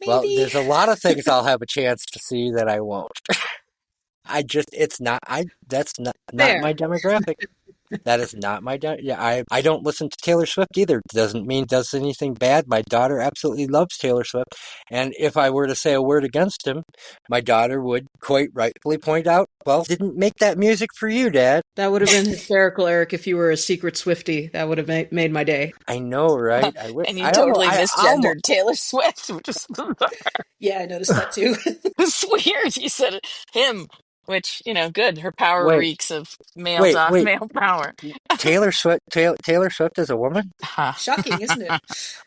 Well, there's a lot of things I'll have a chance to see that I won't. That's not my demographic. That is not my... I don't listen to Taylor Swift either. Doesn't mean does anything bad. My daughter absolutely loves Taylor Swift. And if I were to say a word against him, my daughter would quite rightfully point out, well, didn't make that music for you, Dad. That would have been hysterical, Eric, if you were a secret Swiftie. That would have made my day. I know, right? And you totally misgendered Taylor Swift, which is bizarre. Yeah, I noticed that too. It's weird. You said him. Which, good. Her power reeks of male power. Taylor Swift is a woman? Shocking, isn't it?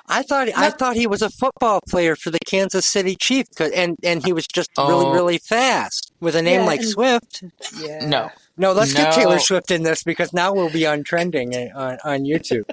I thought he was a football player for the Kansas City Chiefs, and he was just really, really fast with a name like Swift. Yeah. No, let's get Taylor Swift in this, because now we'll be on trending on YouTube.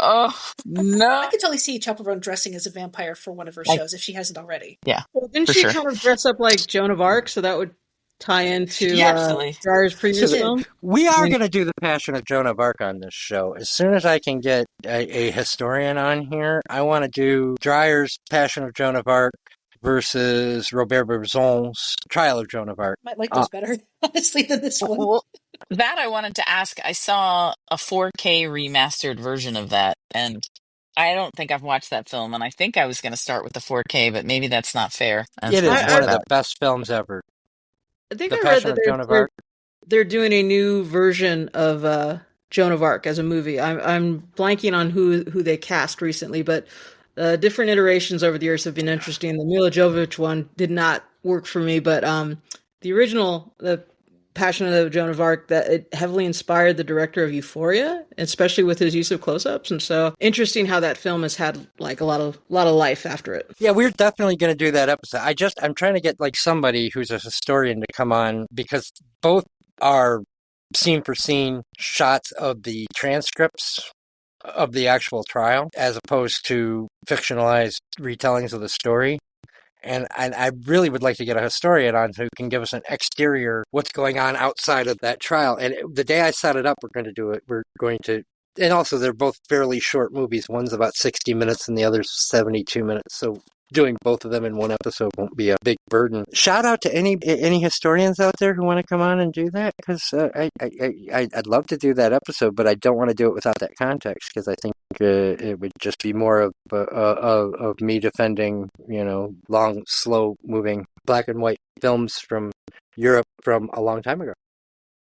Oh, no. I could totally see Chappell Roan dressing as a vampire for one of her shows if she hasn't already. Yeah. Well, didn't she kind of dress up like Joan of Arc? So that would tie into Yeah, absolutely. Dreyer's previous did. film. We are going to do the Passion of Joan of Arc on this show. As soon as I can get a historian on here, I want to do Dreyer's Passion of Joan of Arc versus Robert Bresson's Trial of Joan of Arc. Might like those better, honestly, than this one. Well, that I wanted to ask. I saw a 4K remastered version of that, and I don't think I've watched that film, and I think I was going to start with the 4K, but maybe that's not fair. I'm It is supposed to one do of the that. best films ever. I think The I read Passion that of Joan of Arc. they're doing a new version of Joan of Arc as a movie. I'm blanking on who they cast recently, but different iterations over the years have been interesting. The Mila Jovovich one did not work for me, but the original, the Passion of Joan of Arc, that it heavily inspired the director of Euphoria, especially with his use of close-ups. And so interesting how that film has had like a lot of life after it. Yeah, we're definitely going to do that episode. I'm trying to get like somebody who's a historian to come on, because both are scene for scene shots of the transcripts of the actual trial as opposed to fictionalized retellings of the story. And I really would like to get a historian on who can give us an exterior, what's going on outside of that trial. And the day I set it up, we're going to do it. We're going to, and also they're both fairly short movies. One's about 60 minutes and the other's 72 minutes. So doing both of them in one episode won't be a big burden. Shout out to any historians out there who want to come on and do that, because I'd love to do that episode, but I don't want to do it without that context, because I think it would just be more of me defending, long, slow-moving black and white films from Europe from a long time ago.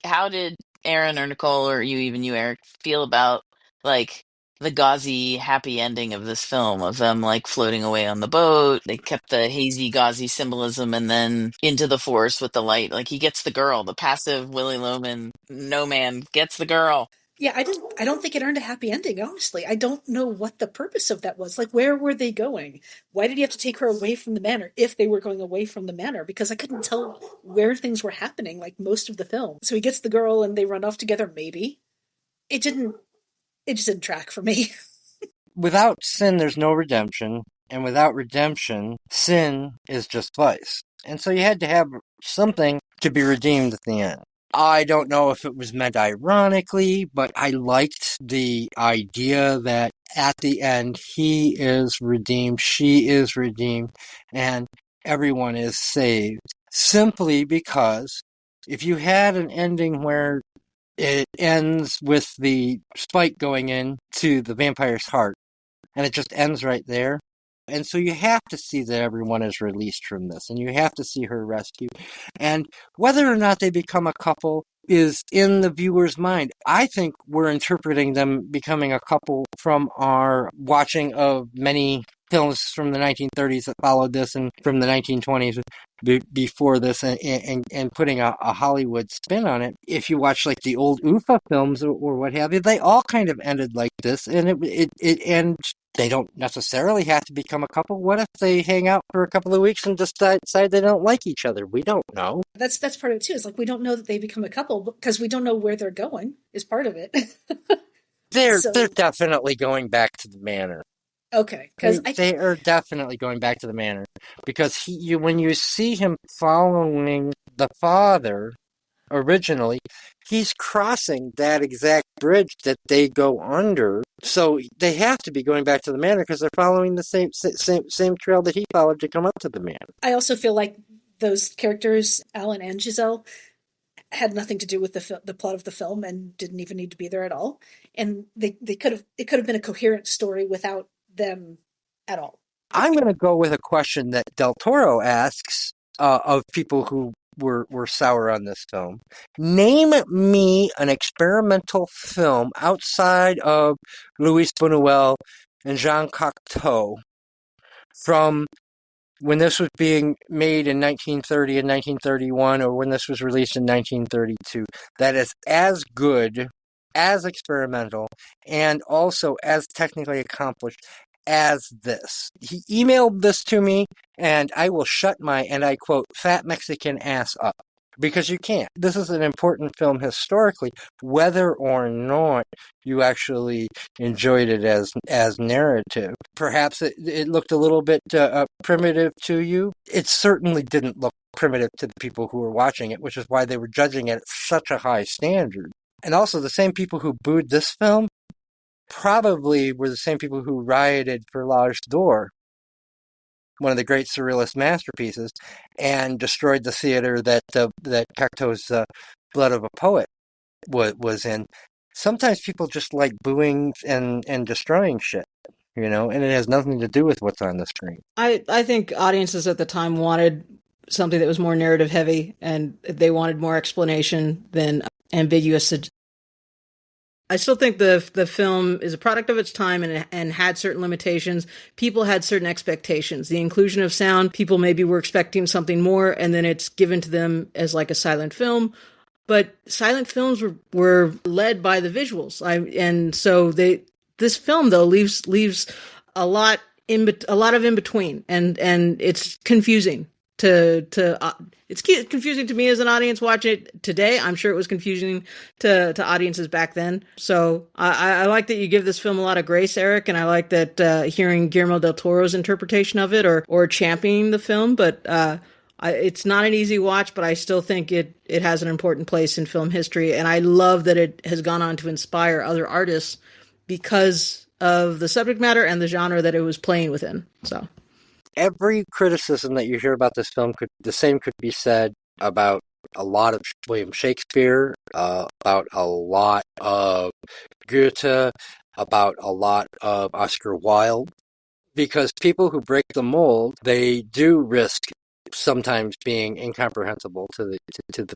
How did Aaron or Nicole or you, Eric, feel about like the gauzy happy ending of this film, of them like floating away on the boat? They kept the hazy gauzy symbolism, and then into the forest with the light. Like, he gets the girl, the passive Willy Loman no man gets the girl. Yeah, I don't think it earned a happy ending, honestly. I don't know what the purpose of that was. Like, where were they going? Why did he have to take her away from the manor if they were going away from the manor? Because I couldn't tell where things were happening, like most of the film. So he gets the girl and they run off together, maybe. It just didn't track for me. Without sin, there's no redemption. And without redemption, sin is just vice. And so you had to have something to be redeemed at the end. I don't know if it was meant ironically, but I liked the idea that at the end, he is redeemed, she is redeemed, and everyone is saved. Simply because if you had an ending where it ends with the spike going into the vampire's heart, and it just ends right there. And so you have to see that everyone is released from this, and you have to see her rescued. And whether or not they become a couple is in the viewer's mind. I think we're interpreting them becoming a couple from our watching of many films from the 1930s that followed this, and from the 1920s before this, and putting a Hollywood spin on it. If you watch like the old UFA films or what have you, they all kind of ended like this, and and they don't necessarily have to become a couple. What if they hang out for a couple of weeks and decide they don't like each other? We don't know. That's part of it too. It's like, we don't know that they become a couple because we don't know where they're going, is part of it. They're definitely going back to the manor. Okay, because they are definitely going back to the manor, because when you see him following the father originally, he's crossing that exact bridge that they go under. So they have to be going back to the manor because they're following the same trail that he followed to come up to the manor. I also feel like those characters, Alan and Giselle, had nothing to do with the plot of the film and didn't even need to be there at all. And it could have been a coherent story without them at all. I'm going to go with a question that Del Toro asks of people who were sour on this film. Name me an experimental film outside of Luis Buñuel and Jean Cocteau from when this was being made in 1930 and 1931, or when this was released in 1932, that is as good, as experimental, and also as technically accomplished as this. He emailed this to me, and I will shut my, and I quote, fat Mexican ass up. because you can't. This is an important film historically, whether or not you actually enjoyed it as narrative. Perhaps it looked a little bit primitive to you. It certainly didn't look primitive to the people who were watching it, which is why they were judging it at such a high standard. And also, the same people who booed this film probably were the same people who rioted for L'Âge d'Or, one of the great surrealist masterpieces, and destroyed the theater that Cocteau's Blood of a Poet was in. Sometimes people just like booing and destroying shit, and it has nothing to do with what's on the screen. I think audiences at the time wanted something that was more narrative heavy, and they wanted more explanation than ambiguous. I still think the film is a product of its time and had certain limitations. People had certain expectations. The inclusion of sound, people maybe were expecting something more, and then it's given to them as like a silent film. But silent films were led by the visuals, and so this film though leaves a lot of in between, and it's confusing it's confusing to me as an audience watching it today. I'm sure it was confusing to audiences back then. So I like that you give this film a lot of grace, Eric, and I like that hearing Guillermo del Toro's interpretation of it or championing the film. But it's not an easy watch, but I still think it has an important place in film history, and I love that it has gone on to inspire other artists because of the subject matter and the genre that it was playing within. So. Every criticism that you hear about this film could be said about a lot of William Shakespeare, about a lot of Goethe, about a lot of Oscar Wilde, because people who break the mold, they do risk sometimes being incomprehensible to the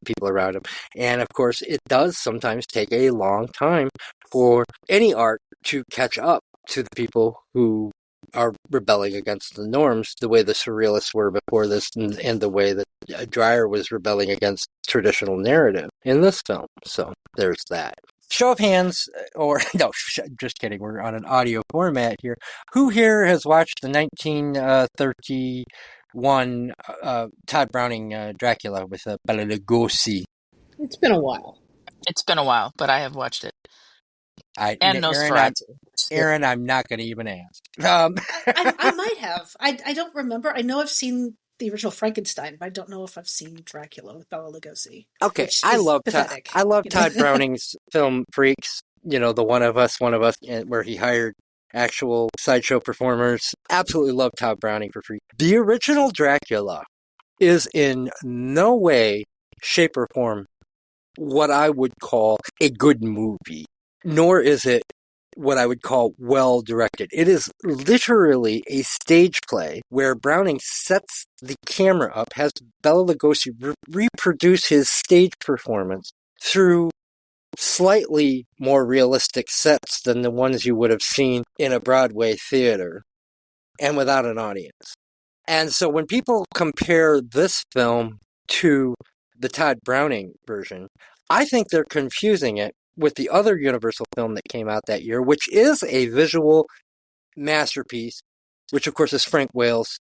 people around them. And of course, it does sometimes take a long time for any art to catch up to the people who are rebelling against the norms, the way the surrealists were before this, and the way that Dreyer was rebelling against traditional narrative in this film. So there's that. Show of hands, or no, just kidding. We're on an audio format here. Who here has watched the 1931 Todd Browning Dracula with Bela Lugosi? It's been a while. It's been a while, but I have watched it. And Aaron, Nosferatu. Aaron, I'm not going to even ask. I might have. I don't remember. I know I've seen the original Frankenstein, but I don't know if I've seen Dracula with Bela Lugosi. Okay, I love Todd Browning's film Freaks. The One of Us, where he hired actual sideshow performers. Absolutely love Todd Browning for Freaks. The original Dracula is in no way, shape, or form what I would call a good movie, nor is it what I would call well directed. It is literally a stage play where Browning sets the camera up, has Bela Lugosi reproduce his stage performance through slightly more realistic sets than the ones you would have seen in a Broadway theater, and without an audience. And so when people compare this film to the Todd Browning version, I think they're confusing it with the other Universal film that came out that year, which is a visual masterpiece, which of course is Frank Whale's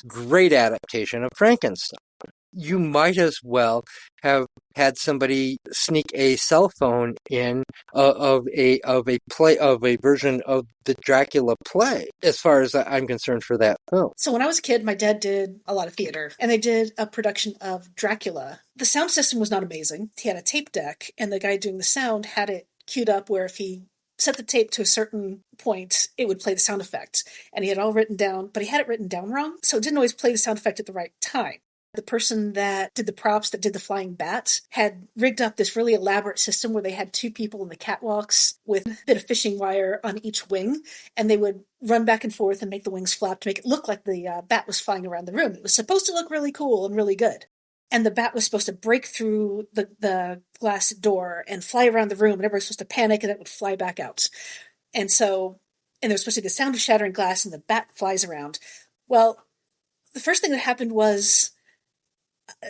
great adaptation of Frankenstein. You might as well have had somebody sneak a cell phone in of a version of the Dracula play, as far as I'm concerned, for that film. So when I was a kid, my dad did a lot of theater, and they did a production of Dracula. The sound system was not amazing. He had a tape deck, and the guy doing the sound had it queued up where if he set the tape to a certain point, it would play the sound effect. And he had it all written down, but he had it written down wrong, so it didn't always play the sound effect at the right time. The person that did the props, that did the flying bat, had rigged up this really elaborate system where they had two people in the catwalks with a bit of fishing wire on each wing, and they would run back and forth and make the wings flap to make it look like the bat was flying around the room. It was supposed to look really cool and really good. And the bat was supposed to break through the glass door and fly around the room, and everybody was supposed to panic, and it would fly back out. And there was supposed to be the sound of shattering glass, and the bat flies around. Well, the first thing that happened was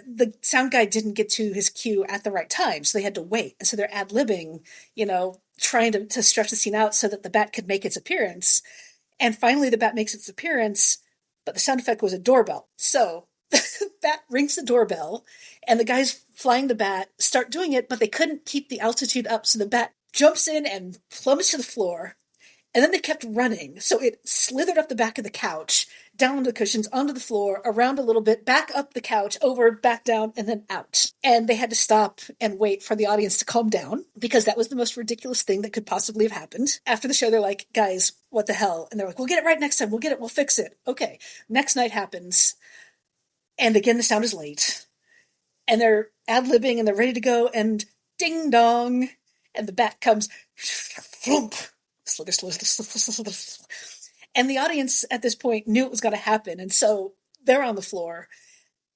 the sound guy didn't get to his cue at the right time, so they had to wait. And so they're ad-libbing, trying to stretch the scene out so that the bat could make its appearance. And finally the bat makes its appearance, but the sound effect was a doorbell. So the bat rings the doorbell, and the guys flying the bat start doing it, but they couldn't keep the altitude up, so the bat jumps in and plummets to the floor. And then they kept running, so it slithered up the back of the couch, down onto the cushions, onto the floor, around a little bit, back up the couch, over, back down, and then out. And they had to stop and wait for the audience to calm down, because that was the most ridiculous thing that could possibly have happened. After the show, they're like, guys, what the hell? And they're like, we'll get it right next time, we'll fix it. Okay, next night happens, and again the sound is late. And they're ad-libbing, and they're ready to go, and ding dong, and the bat comes, thump. And the audience at this point knew it was going to happen, and so they're on the floor,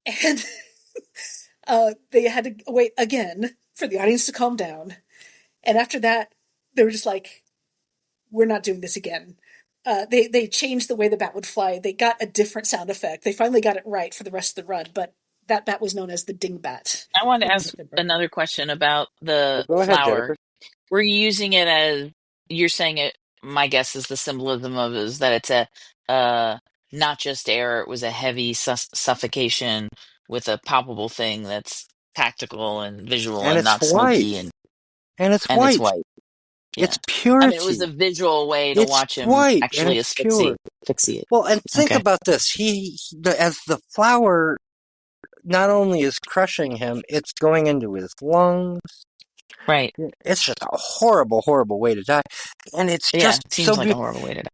and they had to wait again for the audience to calm down. And after that, they were just like, we're not doing this again. They changed the way the bat would fly. They got a different sound effect. They finally got it right for the rest of the run, but that bat was known as the dingbat. I want to ask another question about the Go ahead, flower. Jennifer. We're using it as, you're saying it, my guess is the symbolism of it is that it's not just air, it was a heavy suffocation with a palpable thing that's tactical and visual And and it's not white. smoky, and It's it's white. white. Yeah. It's purity. I mean, it was a visual way to It's watch him white, and actually it's pure. asphyxiate. Well, and think Okay. about this. As the flower not only is crushing him, it's going into his lungs. Right. It's just a horrible, horrible way to die. And it's Yeah, just seems so like a beautiful. horrible way to die.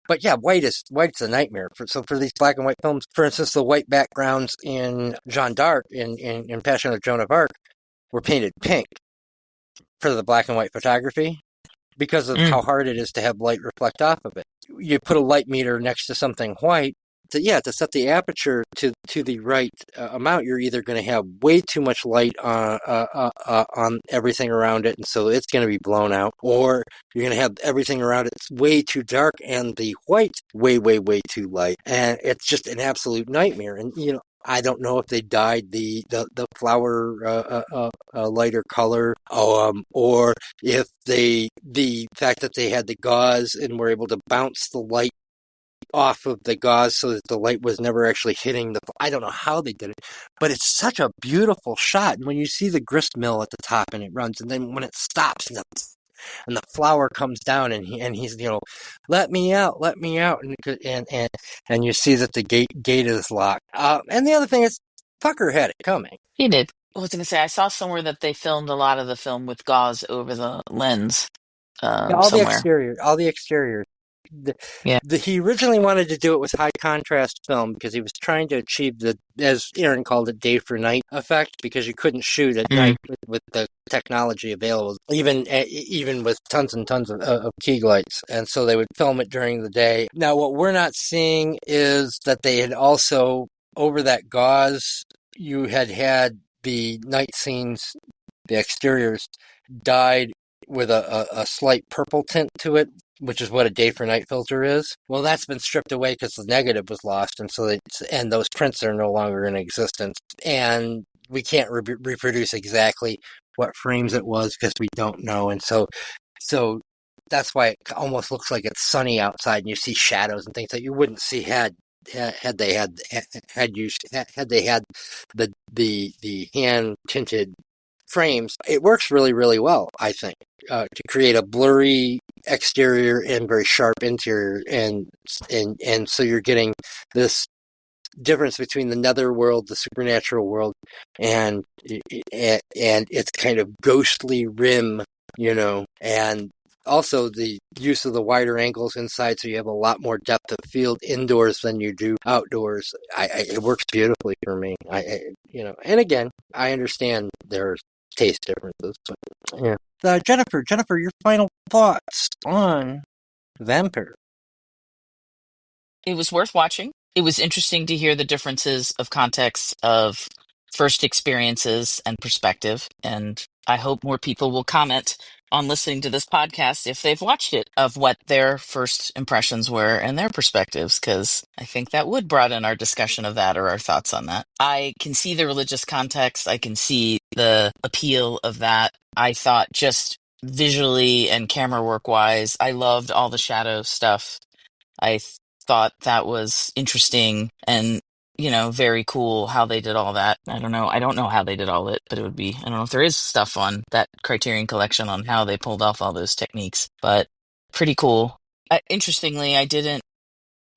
But yeah, white's a nightmare. So for these black and white films, for instance, the white backgrounds in Jeanne d'Arc, in Passion of Joan of Arc, were painted pink for the black and white photography because of how hard it is to have light reflect off of it. You put a light meter next to something white, to set the aperture to the right amount, you're either going to have way too much light on everything around it, and so it's going to be blown out, or you're going to have everything around it way too dark and the white way, way, way too light, and it's just an absolute nightmare. And I don't know if they dyed the flower a lighter color, or if the fact that they had the gauze and were able to bounce the light off of the gauze so that the light was never actually hitting I don't know how they did it, but it's such a beautiful shot. And when you see the grist mill at the top and it runs, and then when it stops and the flower comes down and he's let me out, and you see that the gate is locked. And the other thing is, Tucker had it coming. He did. I was going to say, I saw somewhere that they filmed a lot of the film with gauze over the lens. All Somewhere. the exteriors. He originally wanted to do it with high contrast film because he was trying to achieve the, as Erin called it, day for night effect, because you couldn't shoot at night with the technology available, even with tons and tons of Klieg lights, and so they would film it during the day. Now, what we're not seeing is that they had also, over that gauze, you had the night scenes, the exteriors, dyed with a slight purple tint to it, which is what a day for night filter is. Well, that's been stripped away because the negative was lost, and those prints are no longer in existence, and we can't reproduce exactly what frames it was because we don't know, and so that's why it almost looks like it's sunny outside, and you see shadows and things that you wouldn't see had they had the hand tinted frames. It works really, really well, I think, to create a blurry exterior and very sharp interior, and so you're getting this difference between the netherworld, the supernatural world, and its kind of ghostly rim, and also the use of the wider angles inside, so you have a lot more depth of field indoors than you do outdoors. It works beautifully for me. And again, I understand there's taste differences, but yeah. Jennifer, your final thoughts on Vampyr? It was worth watching. It was interesting to hear the differences of context of first experiences and perspective. And I hope more people will comment on listening to this podcast if they've watched it, of what their first impressions were and their perspectives, because I think that would broaden our discussion of that, or our thoughts on that. I can see the religious context. I can see the appeal of that. I thought, just visually and camera work wise, I loved all the shadow stuff. I thought that was interesting, and very cool how they did all that. I don't know. I don't know how they did all it, but it would be, I don't know if there is stuff on that Criterion Collection on how they pulled off all those techniques, but pretty cool. Interestingly, I didn't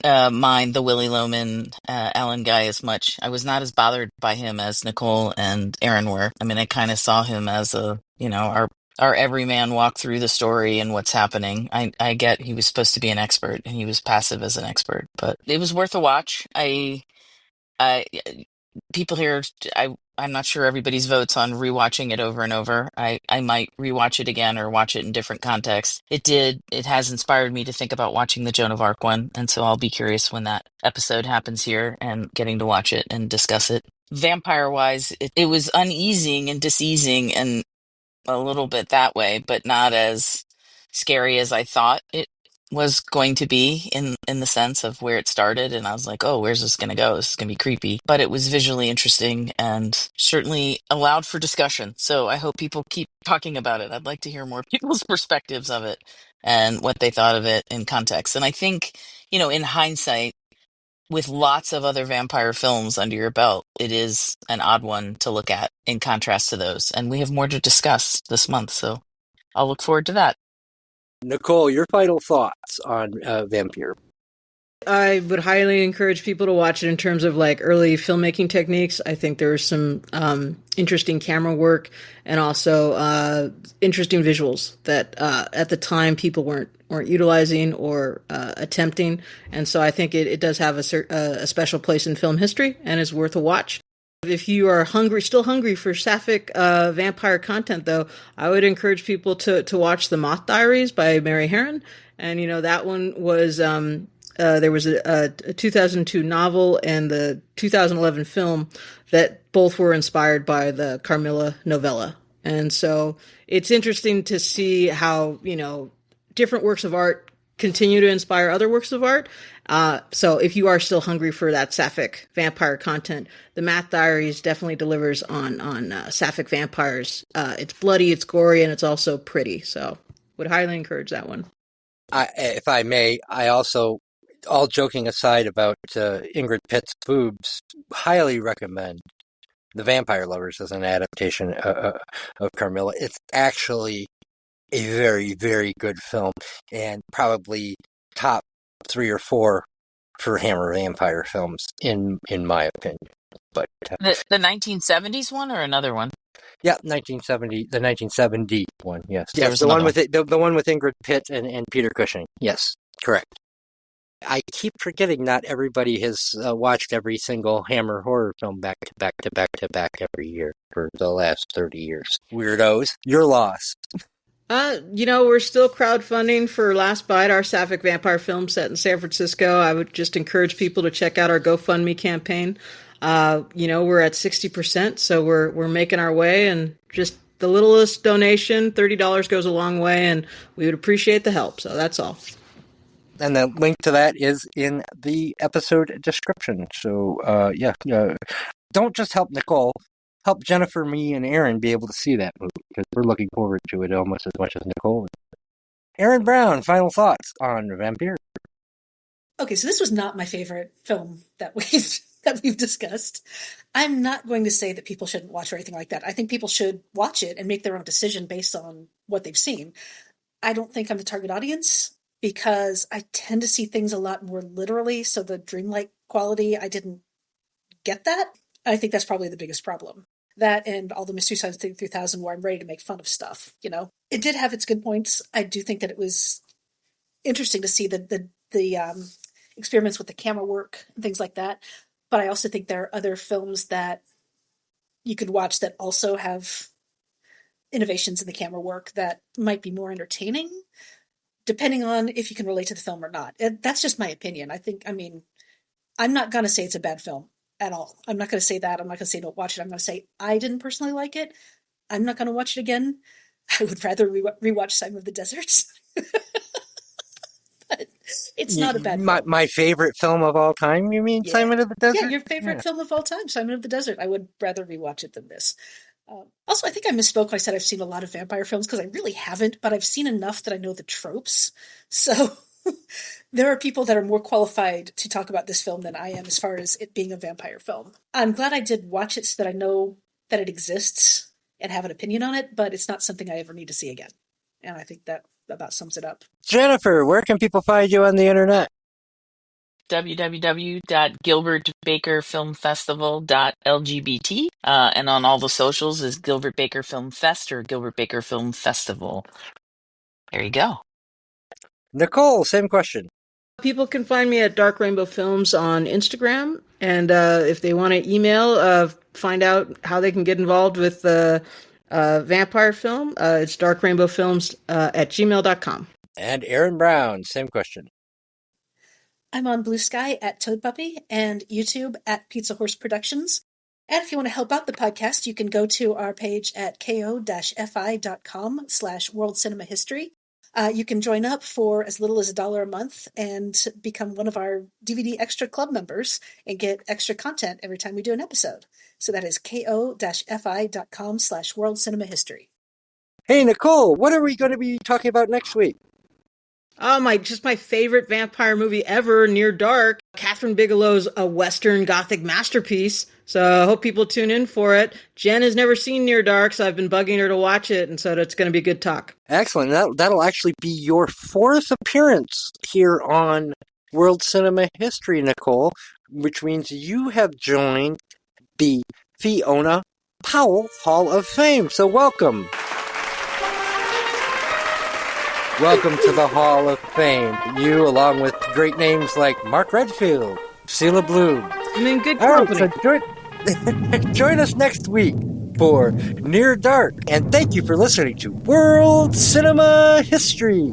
mind the Willy Loman Alan guy as much. I was not as bothered by him as Nicole and Erin were. I mean, I kind of saw him as our everyman walk through the story and what's happening. I get he was supposed to be an expert and he was passive as an expert, but it was worth a watch. I people here, I'm not sure everybody's votes on rewatching it over and over. I might rewatch it again or watch it in different contexts. It has inspired me to think about watching the Joan of Arc one, and so I'll be curious when that episode happens here and getting to watch it and discuss it. Vampire wise, it was uneasing and diseasing and a little bit that way, but not as scary as I thought it was going to be in the sense of where it started. And I was like, oh, where's this going to go? This is going to be creepy. But it was visually interesting and certainly allowed for discussion. So I hope people keep talking about it. I'd like to hear more people's perspectives of it and what they thought of it in context. And I think, in hindsight, with lots of other vampire films under your belt, it is an odd one to look at in contrast to those. And we have more to discuss this month, so I'll look forward to that. Nicole, your final thoughts on Vampyr? I would highly encourage people to watch it in terms of like early filmmaking techniques. I think there was some interesting camera work and also interesting visuals that at the time people weren't utilizing or attempting. And so I think it does have a special place in film history and is worth a watch. If you are still hungry for sapphic vampire content, though, I would encourage people to watch The Moth Diaries by Mary Harron. And, that one was, there was a 2002 novel and the 2011 film that both were inspired by the Carmilla novella. And so it's interesting to see how, different works of art continue to inspire other works of art. So if you are still hungry for that sapphic vampire content, The Moth Diaries definitely delivers on sapphic vampires. It's bloody, it's gory, and it's also pretty. So would highly encourage that one. If I may, I also, all joking aside about Ingrid Pitt's boobs, highly recommend The Vampire Lovers as an adaptation of Carmilla. It's actually a very, very good film, and probably top 3 or 4 for Hammer vampire films, in my opinion. But the 1970s one or another one? Yeah, the 1970 one. Yes, There was the one another with the one with Ingrid Pitt and Peter Cushing. Yes, correct. I keep forgetting not everybody has watched every single Hammer horror film back to back to back to back every year for the last 30 years. Weirdos, your loss. We're still crowdfunding for Last Bite, our sapphic vampire film set in San Francisco. I would just encourage people to check out our GoFundMe campaign. We're at 60%, so we're making our way, and just the littlest donation, $30 goes a long way, and we would appreciate the help. So that's all. And the link to that is in the episode description. So, don't just help Nicole. Help Jennifer, me, and Erin be able to see that movie, because we're looking forward to it almost as much as Nicole. Erin Brown, final thoughts on Vampyr. Okay, so this was not my favorite film that we've discussed. I'm not going to say that people shouldn't watch or anything like that. I think people should watch it and make their own decision based on what they've seen. I don't think I'm the target audience because I tend to see things a lot more literally, so the dreamlike quality, I didn't get that. I think that's probably the biggest problem. That and all the Mystery Science Theater 3000 where I'm ready to make fun of stuff, It did have its good points. I do think that it was interesting to see the experiments with the camera work and things like that. But I also think there are other films that you could watch that also have innovations in the camera work that might be more entertaining, depending on if you can relate to the film or not. That's just my opinion. I'm not going to say it's a bad film at all. I'm not going to say that. I'm not going to say don't watch it. I'm going to say I didn't personally like it. I'm not going to watch it again. I would rather rewatch Simon of the Deserts. But it's not a bad film. My favorite film of all time, you mean? Yeah. Simon of the Desert? Yeah, your favorite film of all time, Simon of the Desert. I would rather rewatch it than this. Also, I think I misspoke when I said I've seen a lot of vampire films, because I really haven't, but I've seen enough that I know the tropes. So There are people that are more qualified to talk about this film than I am as far as it being a vampire film. I'm glad I did watch it so that I know that it exists and have an opinion on it, but it's not something I ever need to see again. And I think that about sums it up. Jennifer, where can people find you on the internet? www.gilbertbakerfilmfestival.lgbt and on all the socials is Gilbert Baker Film Fest or Gilbert Baker Film Festival. There you go. Nicole, same question. People can find me at Dark Rainbow Films on Instagram, and if they want to email, find out how they can get involved with the vampire film, it's darkrainbowfilms at gmail.com. And Erin Brown, same question. I'm on Blue Sky at Toad Puppy and YouTube at Pizza Horse Productions. And if you want to help out the podcast, you can go to our page at ko-fi.com/World Cinema History. You can join up for as little as $1 a month and become one of our DVD Extra Club members and get extra content every time we do an episode. So that is ko-fi.com/World Cinema History. Hey, Nicole, what are we going to be talking about next week? Oh, my favorite vampire movie ever, Near Dark. Catherine Bigelow's a Western Gothic masterpiece. So I hope people tune in for it. Jen has never seen Near Dark, so I've been bugging her to watch it, and so it's going to be a good talk. Excellent. That'll actually be your 4th appearance here on World Cinema History, Nicole, which means you have joined the Fiona Powell Hall of Fame. So welcome. Welcome to the Hall of Fame. You, along with great names like Mark Redfield, Sheila Bloom. I'm in good company. All right, so join us next week for Near Dark. And thank you for listening to World Cinema History.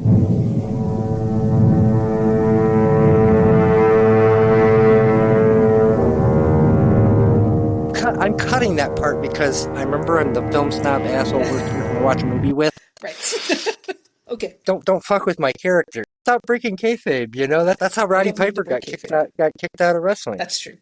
I'm cutting that part because I remember I'm the film snob asshole we're going to watch a movie with. Right. Okay. Don't fuck with my character. Stop breaking kayfabe. You know that's how Roddy Piper got kicked out of wrestling. That's true.